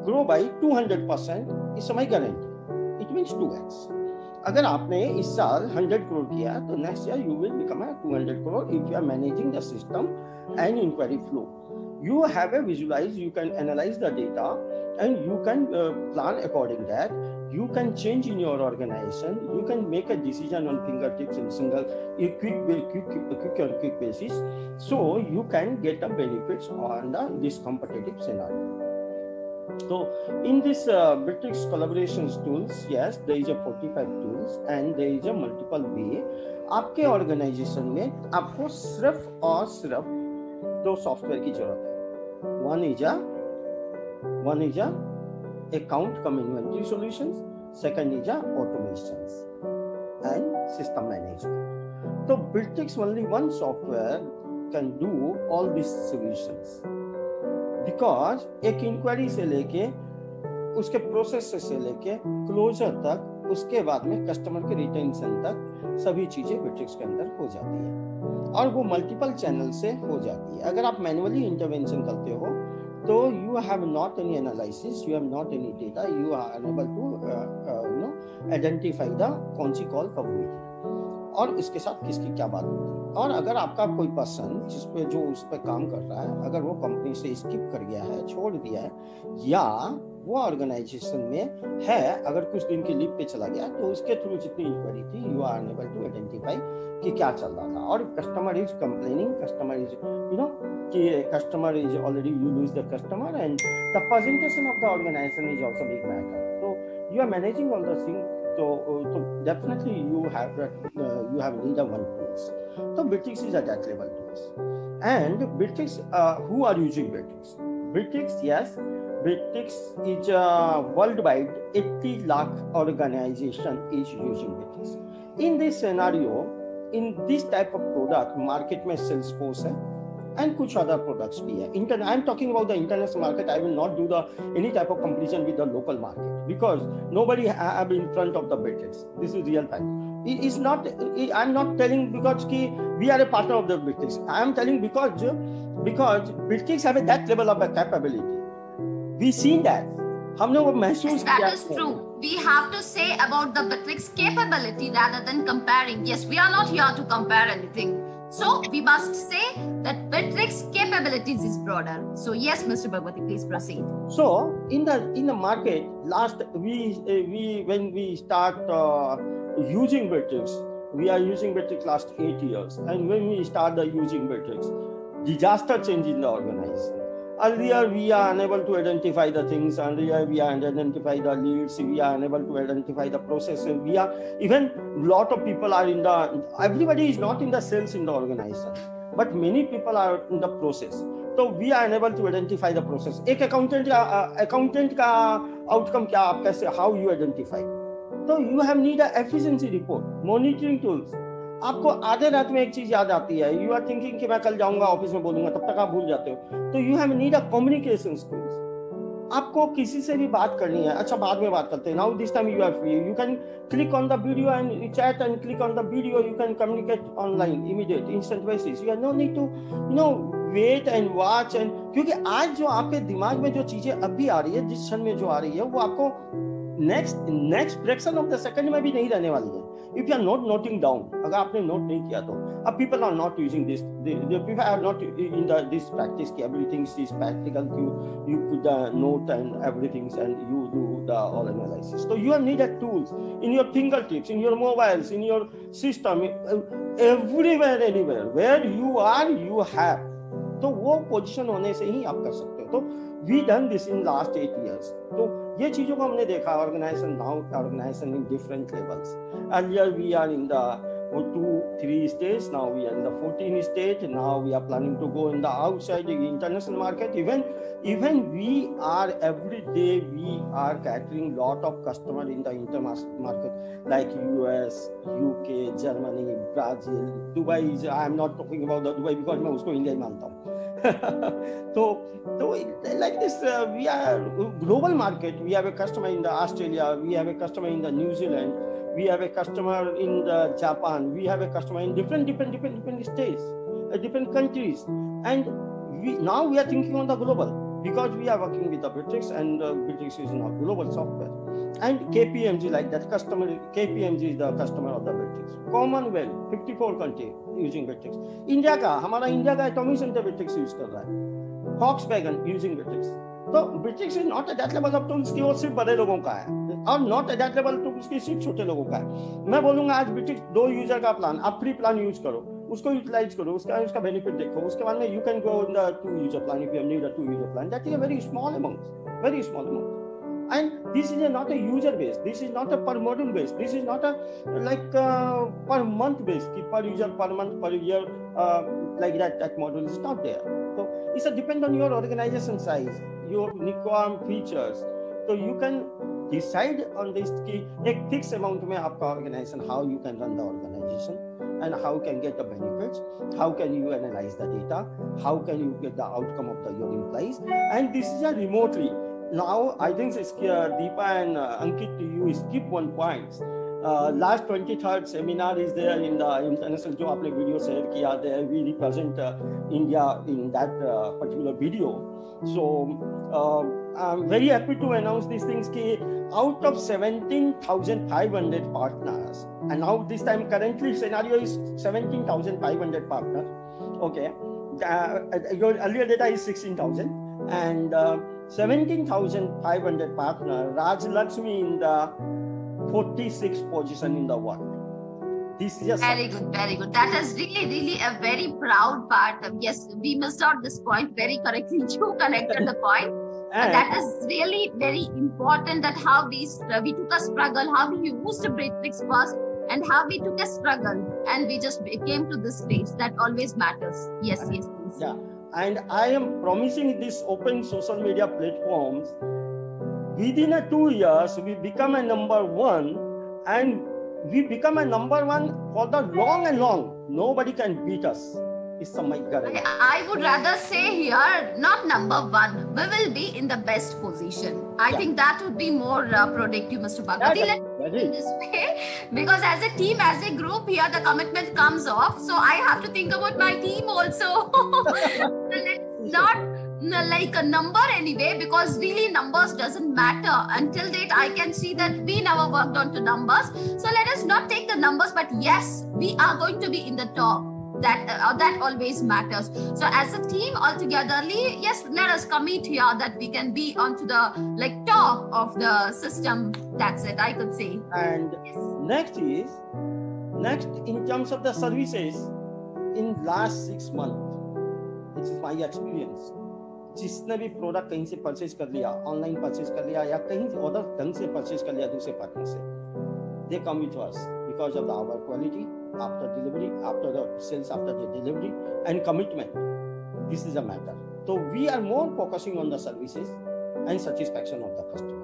grow by 200%. It's my guarantee. It means 2x. अगर आपने इस साल 100 करोड़ किया तो next year you will become 200 crore if you are managing the system and inquiry flow. You have a visualize, you can analyze the data and you can plan according that. You can change in your organization. You can make a decision on fingertips in quick basis. So you can get the benefits on this competitive scenario. So in this Bittrex collaboration tools, yes, there is a 45 tools and there is a multiple way. आपके organisation में आपको सिर्फ और सिर्फ 2 software की जरूरत है. One is a account cum inventory solutions, second is a automations and system management. So Bittrex only one software can do all these solutions, because एक इंक्वायरी से लेके उसके प्रोसेस से लेके क्लोजर तक, उसके बाद में कस्टमर के रिटेंशन तक सभी चीजें Bittrex के अंदर हो जाती है और वो मल्टीपल चैनल से हो जाती है. अगर आप मैनुअली इंटरवेंशन करते हो तो you have not any analysis, you have not any data, you are enable to identify the कौन सी कॉल कब हुई थी और इसके साथ किसकी क्या बात हुई थी. और अगर आपका कोई पर्सन जिसपे जो उस पर काम कर रहा है, अगर वो कंपनी से स्किप कर गया है, छोड़ दिया है, या वो ऑर्गेनाइजेशन में है, अगर कुछ दिन की लीव पे चला गया, तो उसके थ्रू जितनी इंक्वायरी थी you are enable to identify कि क्या चल रहा था. और customer is complaining, customer is कि customer is already, you lose the customer and the presentation of the organisation is also big matter. So you are managing all the things. So definitely you have need of one tools. So Bittrex is at that level tools. And Bittrex, who are using Bittrex? Bittrex, yes. Bittrex is worldwide 80 lakh organization is using Bittrex. In this scenario, in this type of product, market में Salesforce है and कुछ other products भी है. I am talking about the international market. I will not do any type of comparison with the local market because nobody have in front of the Bittrex. This is real time. It is not. I am not telling because we are a partner of the Bittrex. I am telling because Bittrex have that level of a capability. We seen that. हमने वो महसूस किया. That is true. We have to say about the Bittrex capability rather than comparing. Yes, we are not here to compare anything. So we must say that Bittrex capabilities is broader. So yes, Mr. Bhagwati, please proceed. So in the market, last when we start using Bittrex, we are using Bittrex last 8 years, and when we start using Bittrex, disaster change in the organization. Earlier, we are unable to identify the things. Earlier, we are identify the leads. We are unable to identify the process. We are even lot of people are in the. Everybody is not in the sales in the organization, but many people are in the process. So we are unable to identify the process. एक accountant का outcome क्या आप कैसे how you identify? So you have need a efficiency report, monitoring tools. आपको आधे रात में एक चीज याद आती है, यू आर थिंकिंग कि मैं कल जाऊंगा ऑफिस में बोलूंगा, तब तक आप भूल जाते हो. तो you have need a communication skills. आपको किसी से भी बात करनी है, अच्छा बाद में बात करते हैं, now this time you are free, you can click on the video and chat and click on the video, you can communicate online immediate instant basis. You have no need to wait and watch. एंड क्योंकि आज जो आपके दिमाग में जो चीजें अभी आ रही है, जिस क्षण में जो आ रही है, वो आपको next fraction of the second में भी नहीं रहने वाली है. If you are not noting down, अगर आपने नोट नहीं किया तो, अब people are not using this. The people are not in this practice कि everything is practical. You put the note and everything and you do the all analysis. So you need tools in your fingertips, in your mobiles, in your system, everywhere, anywhere. Where you are, you have. तो वो position होने से ही आप कर सकते हो. तो we done this in last 8 years. तो ये चीजों को हमने देखा. Organization in different levels. Earlier we are in the 2-3 states. Now we are in the 14 states. Now we are planning to go in the outside the international market. Even we are every day we are catering lot of customer in the international market like US, UK, Germany, Brazil, Dubai. I am not talking about the Dubai because मैं उसको India ही मानता हूँ. so like this we are global market. We have a customer in the Australia, we have a customer in the New Zealand, we have a customer in the Japan, we have a customer in different states, different countries. And now we are thinking on the global because we are working with the Bitrix, and Bitrix is now global software. And KPMG, like that customer, KPMG is the customer of the Bitrix. Commonwealth 54 country using Bitrix. India का, हमारा India का atomic centre Bitrix use कर रहा है. Volkswagen using Bitrix. तो Bitrix is not at that level of tools कि वो सिर्फ बड़े लोगों का है, और not at that level tools कि सिर्फ छोटे लोगों का है. मैं बोलूंगा आज Bitrix 2 यूजर का प्लान, आप फ्री प्लान यूज करो, उसको यूटिलाइज करो, उसका बेनिफिट देखो, उसके बाद में you can go in the 2 user plan if you need a 2 user plan. That is a very small amount. And this is not a user base. This is not a per module base. This is not a like per month base. Per user, per month, per year, like that module is not there. So it's a depend on your organization size, your requirement features. So you can decide on this कि एक fixed amount में आपका organization, how you can run the organization and how can get the benefits, how can you analyze the data, how can you get the outcome of your employees. And this is a remotely. Now, I think Deepa and Ankit, you skip one point. Last 23rd seminar is there in the international. जो आपने video share किया there, we represent India in that particular video. So I'm very happy to announce these things. कि out of 17,500 partners, and now this time currently scenario is 17,500 partners. Okay, your earlier data is 16,000 and. 17,500 partner, Raj Lakshmi in the 46th position in the world. This is just very good. That is really a very proud part. Yes, we missed out this point very correctly. You connected the point. That is really very important. That how we took a struggle, how we used Bitrix first, and how we took a struggle, and we just came to this stage. That always matters. Yes, please. Yeah. And I am promising these open social media platforms, within 2 years, we become a number 1, and we become a number 1 for the long and long. Nobody can beat us. It's my guarantee. I would rather say here, not number 1. We will be in the best position. I think that would be more productive, Mr. Bhagwati. Let's in this way, because as a team, as a group, here the commitment comes off. So I have to think about my team also. Let's not like a number anyway, because really numbers doesn't matter. Until date, I can see that we never worked on to numbers. So let us not take the numbers, but yes, we are going to be in the top. That always matters. So as a team altogetherly, yes, let us commit here that we can be onto the like top of the system. That's it, I could say. And yes. Next in terms of the services, in last 6 months, this is my experience. जिसने भी product कहीं से purchase कर लिया, online purchase कर लिया या कहीं अदर ढंग से परचेज कर लिया दूसरे पार्टनर से, they come with us because of our quality after delivery, after the sales, after the delivery and commitment. This is a matter. So we are more focusing on the services and satisfaction of the customer.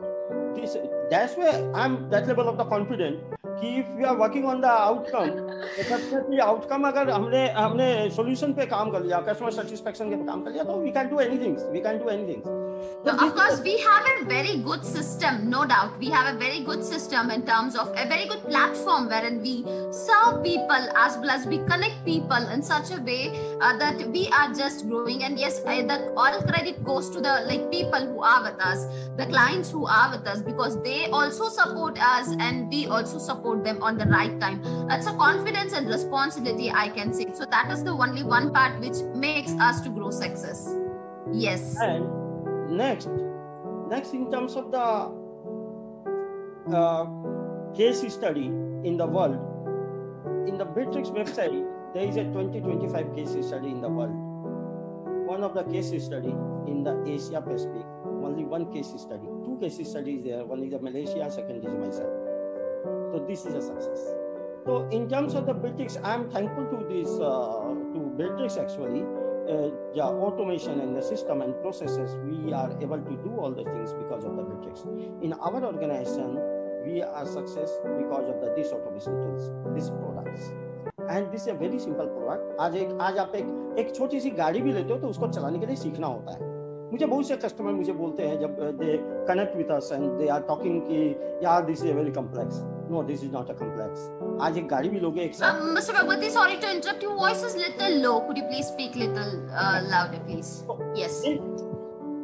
That's why I'm that level of the confident कि if we are working on the outcome, definitely outcome अगर हमने solution पे काम कर लिया, customer satisfaction पे काम कर लिया, तो we can do anything. We can do anything. So of course, we have a very good system, no doubt. We have a very good system in terms of a very good platform wherein we serve people as well as we connect people in such a way that we are just growing. And yes, that all credit goes to the people who are with us, the clients who are with us, because they also support us and we also support them on the right time. That's a confidence and responsibility, I can say. So that is the only one part which makes us to grow success. Yes. And next in terms of the case study in the world, in the Bitrix website there is a 20-25 case study in the world. One of the case study in the Asia Pacific, only one case study, two case studies there, one is Malaysia, second is myself. So this is a success. So in terms of the Bitrix, I am thankful to this to Bitrix actually. The automation and the system and processes, we are able to do all the things because of the Bitrix. In our organization, we are success because of this automation tools, these products. And this is a very simple product. आज आप एक छोटी सी गाड़ी भी लेते हो तो उसको चलाने के लिए सीखना होता है. मुझे बहुत से कस्टमर मुझे बोलते हैं जब they connect with us and they are talking कि यार this is a very complex. No, this is not a complex. आज एक गाड़ी भी लोगे एक साथ. Mr. Bhagwati, sorry to interrupt. Your voice is little low. Could you please speak little louder, please? Yes.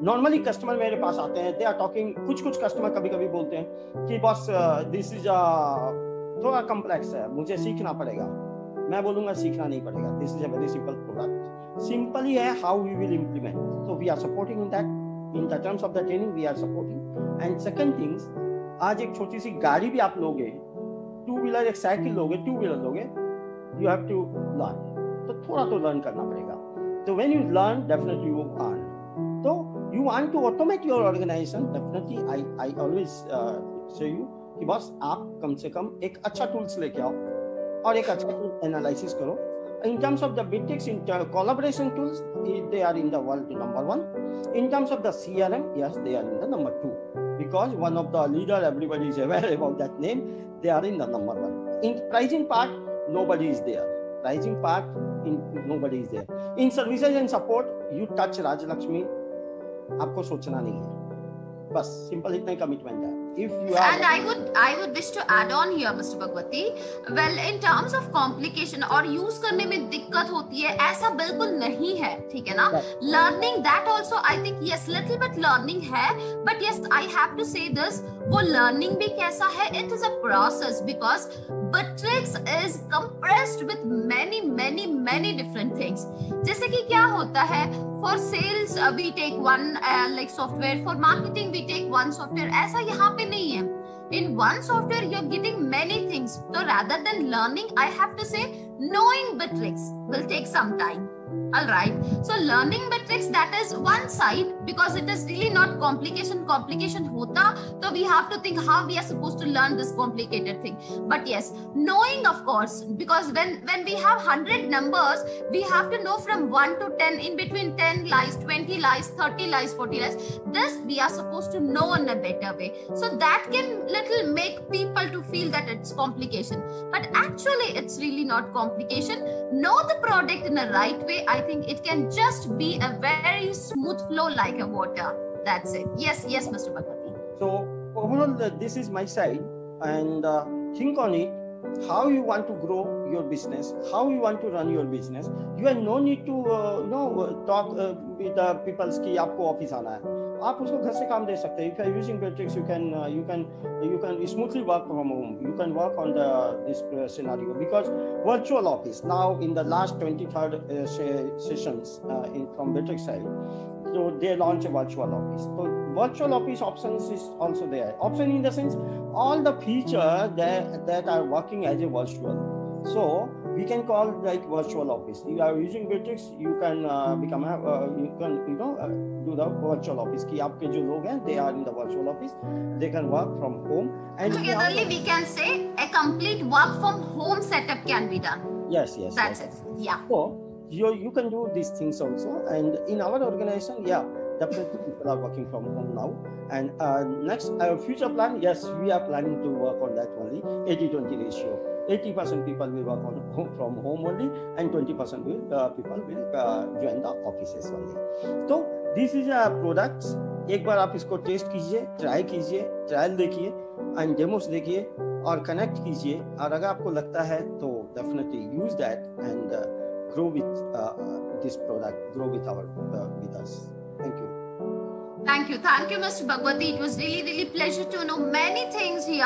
Normally customer मेरे पास आते हैं. They are talking. कुछ कस्टमर कभी-कभी बोलते हैं कि बॉस this is थोड़ा complex है. मुझे सीखना पड़ेगा. मैं बोलूँगा सीखना नहीं पड़ेगा. This is a very simple product. Simple ही है how we will implement. So we are supporting in that. In the terms of the training, we are supporting. And second things, आज एक छोटी सी गाड़ी भी आप लोगे, टू व्हीलर एक cycle लोगे, टू व्हीलर लोगे, you have to learn. तो थोड़ा तो learn करना पड़ेगा. So when you learn, definitely you earn. So you want to automate your organization, definitely I always say you कि बस आप कम से कम एक अच्छा टूल्स लेके आओ और एक अच्छा टूल एनालिसिस करो. In terms of the Bitrix collaboration tools, they are in the world number 1. In terms of the CRM, yes, they are in the number 2. Because one of the leader, everybody is aware about that name, they are in the number 1. In pricing part, nobody is there. Pricing part, nobody is there. In services and support, you touch Raj Lakshmi, आपको सोचना नहीं है. बस simple इतना ही commitment है. If you are and I would wish to add on here, Mr. Bhagwati. Well, in terms of complication और use करने में दिक्कत होती है, ऐसा बिल्कुल नहीं है, ठीक है ना? Learning that also, I think yes, little bit learning है, but yes, I have to say this, वो learning भी कैसा है? It is a process because Bitrix is compressed with many different things. जैसे कि क्या होता है? For sales, we take one like software. For marketing, we take one software. ऐसा यहाँ पे नहीं है. In one software, you're getting many things. So rather than learning, I have to say, knowing Bitrix will take some time. All right. So learning Bitrix, that is one side because it is really not complication hota. So we have to think how we are supposed to learn this complicated thing. But yes, knowing of course, because when we have 100 numbers, we have to know from 1 to 10, in between 10 lies, 20 lies, 30 lies, 40 lies. This we are supposed to know in a better way. So that can little make people to feel that it's complication. But actually it's really not complication. Know the product in a right way. I think it can just be a very smooth flow like a water. That's it. Yes, Mr. Bhagwati. So overall, this is my side, and think on it. How you want to grow your business, how you want to run your business. You have no need to talk with the people कि आपको office आना है. आप उसको घर से काम दे सकते हैं. If you are using Bitrix, you can smoothly work from home. You can work on this scenario because virtual office now in the last 23rd sessions from Bitrix side. So they launch a virtual office. So virtual office options is also there. Option in the sense all the features that are working as a virtual. So we can call like virtual office. You are using Bittrex, you can become you can do the virtual office. कि आपके जो लोग हैं, they are in the virtual office, they can work from home. And togetherly we can say a complete work from home setup can be done. Yes, that's it. Yeah. So you can do these things also. And in our organization, yeah, definitely people are working from home now. And next future plan, yes, we are planning to work on that only, 80-20 ratio. 80% people will work from home only, and 20% people will join the offices only. So this is a products. एक बार आप इसको test कीजिए, try कीजिए, trial देखिए, and demos देखिए और connect कीजिए. और अगर आपको लगता है तो definitely use that and grow with this product, grow with us. Thank you. Thank you, Mr. Bhagwati. It was really pleasure to know many things here.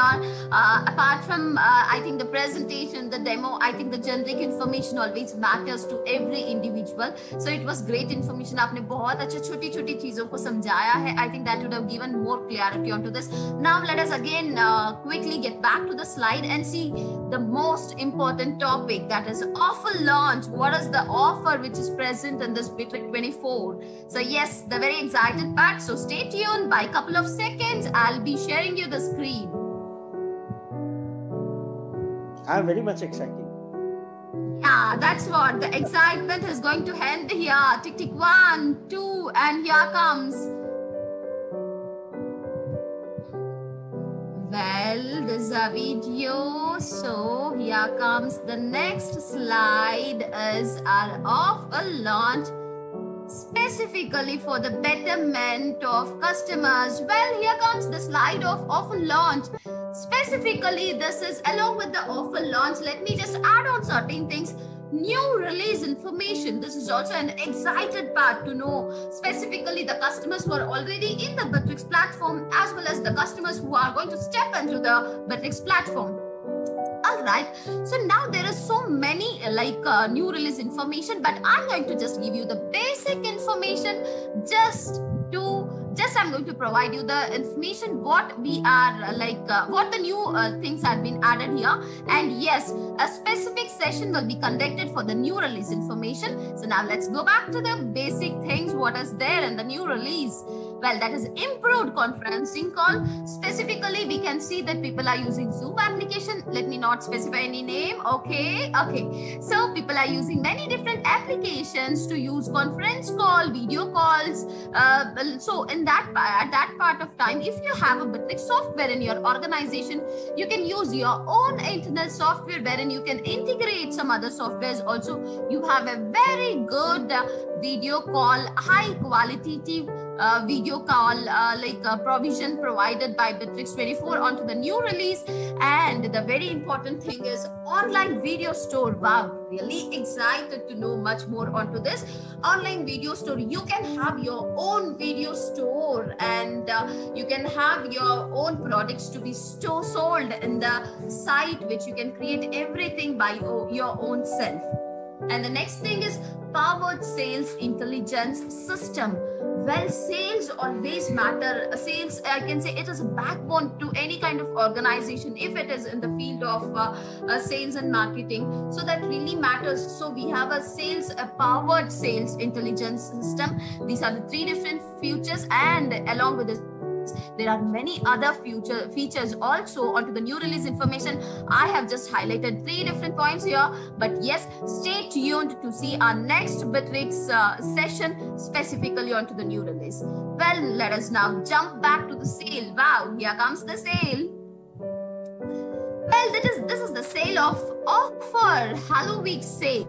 Apart from, I think the presentation, the demo, I think the generic information always matters to every individual. So it was great information. आपने बहुत अच्छे छोटी चीजों को समझाया है. I think that would have given more clarity onto this. Now let us again quickly get back to the slide and see the most important topic, that is offer launch. What is the offer which is present in this Bittrex 24? So yes, the very excited part. So stay tuned. By a couple of seconds, I'll be sharing you the screen. I'm very much excited. Yeah, that's what. The excitement is going to end here. Tick, tick, 1, 2, and here comes. Well, this is a video. So here comes the next slide is our offer launch, specifically for the betterment of customers. Well, here comes the slide of offer launch. Specifically, this is along with the offer launch. Let me just add on certain things. New release information. This is also an excited part to know. Specifically, the customers who are already in the Bittrex platform, as well as the customers who are going to step into the Bittrex platform. All right, so now there are so many new release information, but I'm going to just give you the basic information. I'm going to provide you the information what we are what the new things have been added here. And yes, a specific session will be conducted for the new release information. So now let's go back to the basic things. What is there in the new release? Well, that is improved conferencing call. Specifically, we can see that people are using Zoom application. Let me not specify any name. Okay. So people are using many different applications to use conference call, video calls. So in at that part of time, if you have a Bittrex software in your organization, you can use your own internal software wherein you can integrate some other softwares. Also, you have a very good video call, high qualitative video call provision provided by Bittrex 24 onto the new release. And the very important thing is online video store. Wow, really excited to know much more onto this online video store. You can have your own video store, and you can have your own products to be sold in the site, which you can create everything by your own self. And the next thing is powered sales intelligence system. Well, sales always matter. Sales, I can say, it is a backbone to any kind of organization if it is in the field of sales and marketing. So that really matters. So we have a powered sales intelligence system. These are the 3 different features, and along with this, there are many other features also onto the new release information. I have just highlighted 3 different points here, but yes, stay tuned to see our next Bittrex session specifically onto the new release. Well, let us now jump back to the sale. Wow, here comes the sale. Well, this is the sale of offer Halloween sale.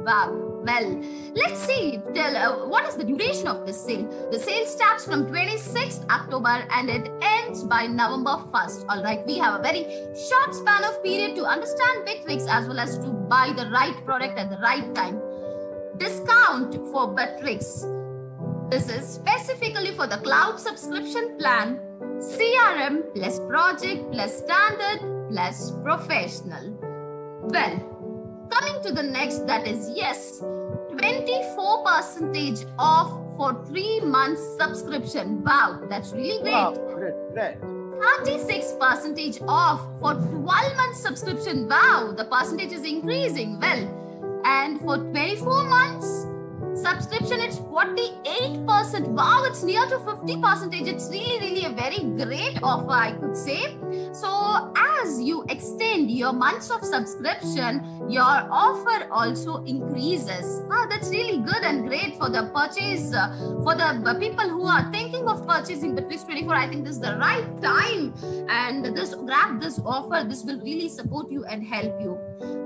Wow. Well, let's see. What is the duration of this sale? The sale starts from 26th October and it ends by November 1st. All right, we have a very short span of period to understand Bittrex as well as to buy the right product at the right time. Discount for Bittrex. This is specifically for the cloud subscription plan, CRM plus project plus standard plus professional. Well, coming to the next, that is, yes, 24% off for 3 months subscription. Wow, that's really great. Wow, great. 36% off for 12 months subscription. Wow, the percentage is increasing. Well, and for 24 months subscription, it's 48%. Wow, it's near to 50%. It's really a very great offer, I could say. So as you extend your months of subscription, your offer also increases. That's really good and great for the purchase, for the people who are thinking of purchasing Bittrex 24. I think this is the right time, and grab this offer. This will really support you and help you.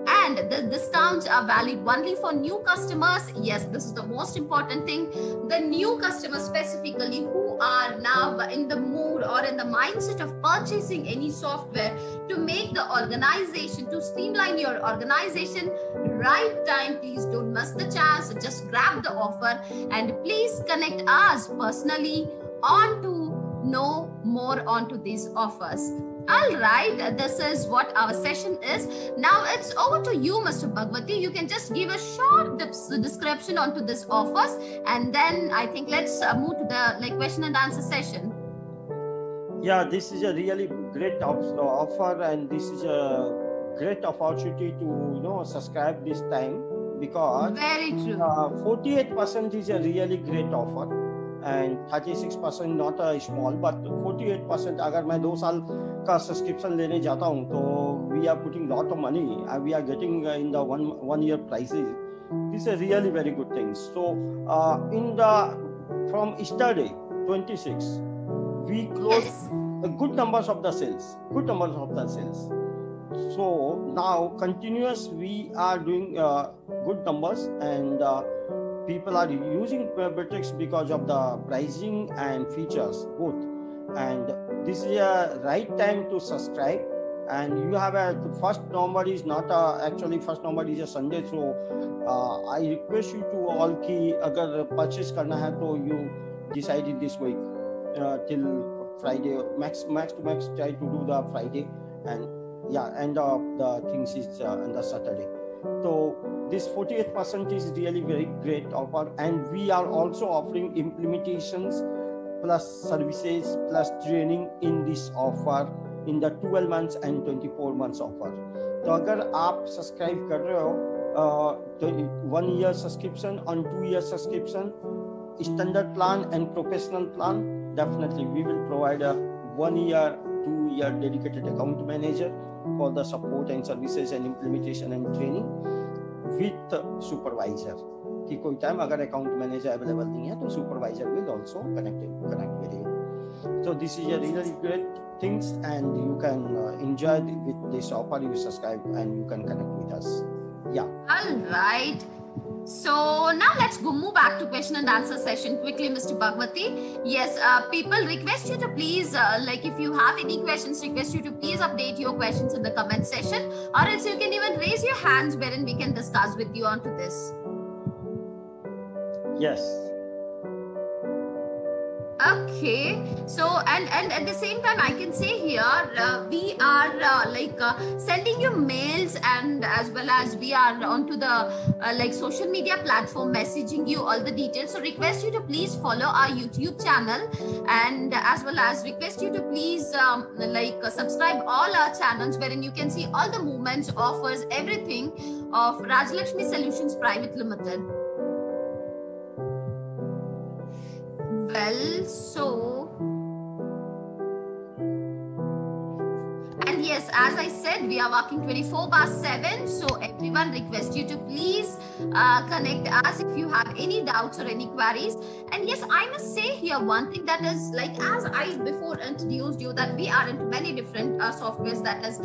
And the discounts are valid only for new customers. Yes, this is the most important thing. The new customers specifically who are now in the mood or in the mindset of purchasing any software to make the organization, to streamline your organization, right time. Please don't miss the chance. Just grab the offer and please connect us personally on to know more onto these offers. All right, this is what our session is. Now it's over to you, Mr. Bhagwati. You can just give a short description onto this offers, and then I think let's move to the question and answer session. Yeah, this is a really great offer, and this is a great opportunity to subscribe this time, because very true. 48% is a really great offer, and 36% not a small, but 48% अगर मैं 2 साल का subscription लेने जाता हूँ तो we are putting lot of money and we are getting in the one year prices. This is a really very good thing. So from yesterday 26 we closed good numbers of the sales. So now continuous we are doing good numbers, and people are using Bittrex because of the pricing and features both. And this is a right time to subscribe. And you have first November is not actually first November is a Sunday, so I request you to all ki agar purchase karna hai to you decide in this week till Friday, max to max try to do the Friday, and end of the things is on the Saturday. So this 48% is really very great offer, and we are also offering implementations plus services plus training in this offer in the 12 months and 24 months offer. तो अगर आप subscribe कर रहे हो तो 1 year subscription on 2 year subscription, standard plan and professional plan, definitely we will provide a 1 year 2 year dedicated account manager for the support and services and implementation and training with supervisor. कि कोई time अगर account manager available नहीं है तो supervisor will also connect with you. So this is a really great things, and you can enjoy with this offer. You subscribe and you can connect with us. Yeah. All right. So now let's move back to question and answer session quickly, Mr. Bhagwati. Yes, people request you to please, if you have any questions, request you to please update your questions in the comment section, or else you can even raise your hands wherein we can discuss with you onto this. Yes. Okay, so and at the same time I can say here we are sending you mails, and as well as we are onto the social media platform messaging you all the details. So request you to please follow our YouTube channel, and as well as request you to please subscribe all our channels wherein you can see all the movements, offers, everything of Rajalakshmi Solutions Private Limited. Well, so, and yes, as I said, we are working 24/7. So everyone request you to please connect us if you have any doubts or any queries. And yes, I must say here one thing, that is as I before introduced you, that we are into many different softwares, that is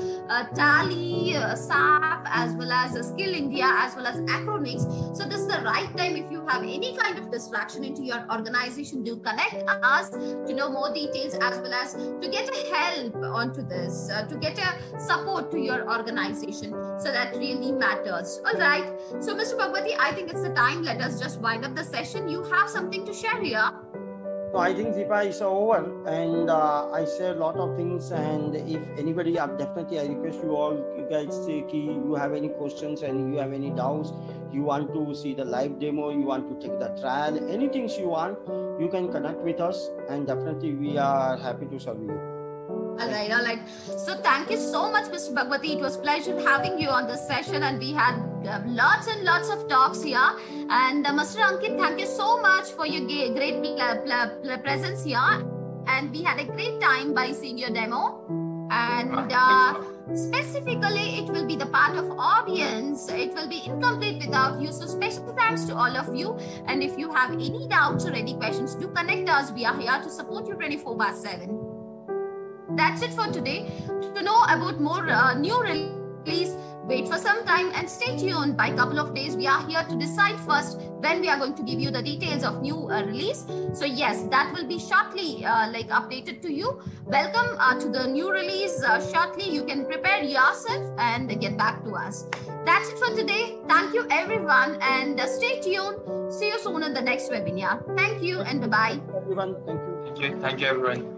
Tally, SAP, as well as Skill India, as well as Acronix. So this is the right time. If you have any kind of distraction into your organization, do connect us to know more details, as well as to get a help onto this, to get a support to your organization. So that really matters. All right. So Mr. Bhagwati, I think it's the time. Let us just wind up the session. You have something to share here. So I think Deepa is over, and I share a lot of things, and if anybody, definitely I request you all, you guys say you have any questions and you have any doubts, you want to see the live demo, you want to take the trial, anything you want, you can connect with us, and definitely we are happy to serve you. All right, all right. So thank you so much, Mr. Bhagwati. It was pleasure having you on this session, and we had lots and lots of talks here. And Mr. Ankit, thank you so much for your great presence here. And we had a great time by seeing your demo. And specifically, it will be the part of audience. It will be incomplete without you. So special thanks to all of you. And if you have any doubts or any questions, do connect us. We are here to support you 24/7. That's it for today. To know about more new release, wait for some time and stay tuned. By a couple of days, we are here to decide first when we are going to give you the details of new release. So yes, that will be shortly updated to you. Welcome to the new release shortly. You can prepare yourself and get back to us. That's it for today. Thank you everyone and stay tuned. See you soon in the next webinar. Thank you and bye-bye. Everyone, thank you. Thank you everyone.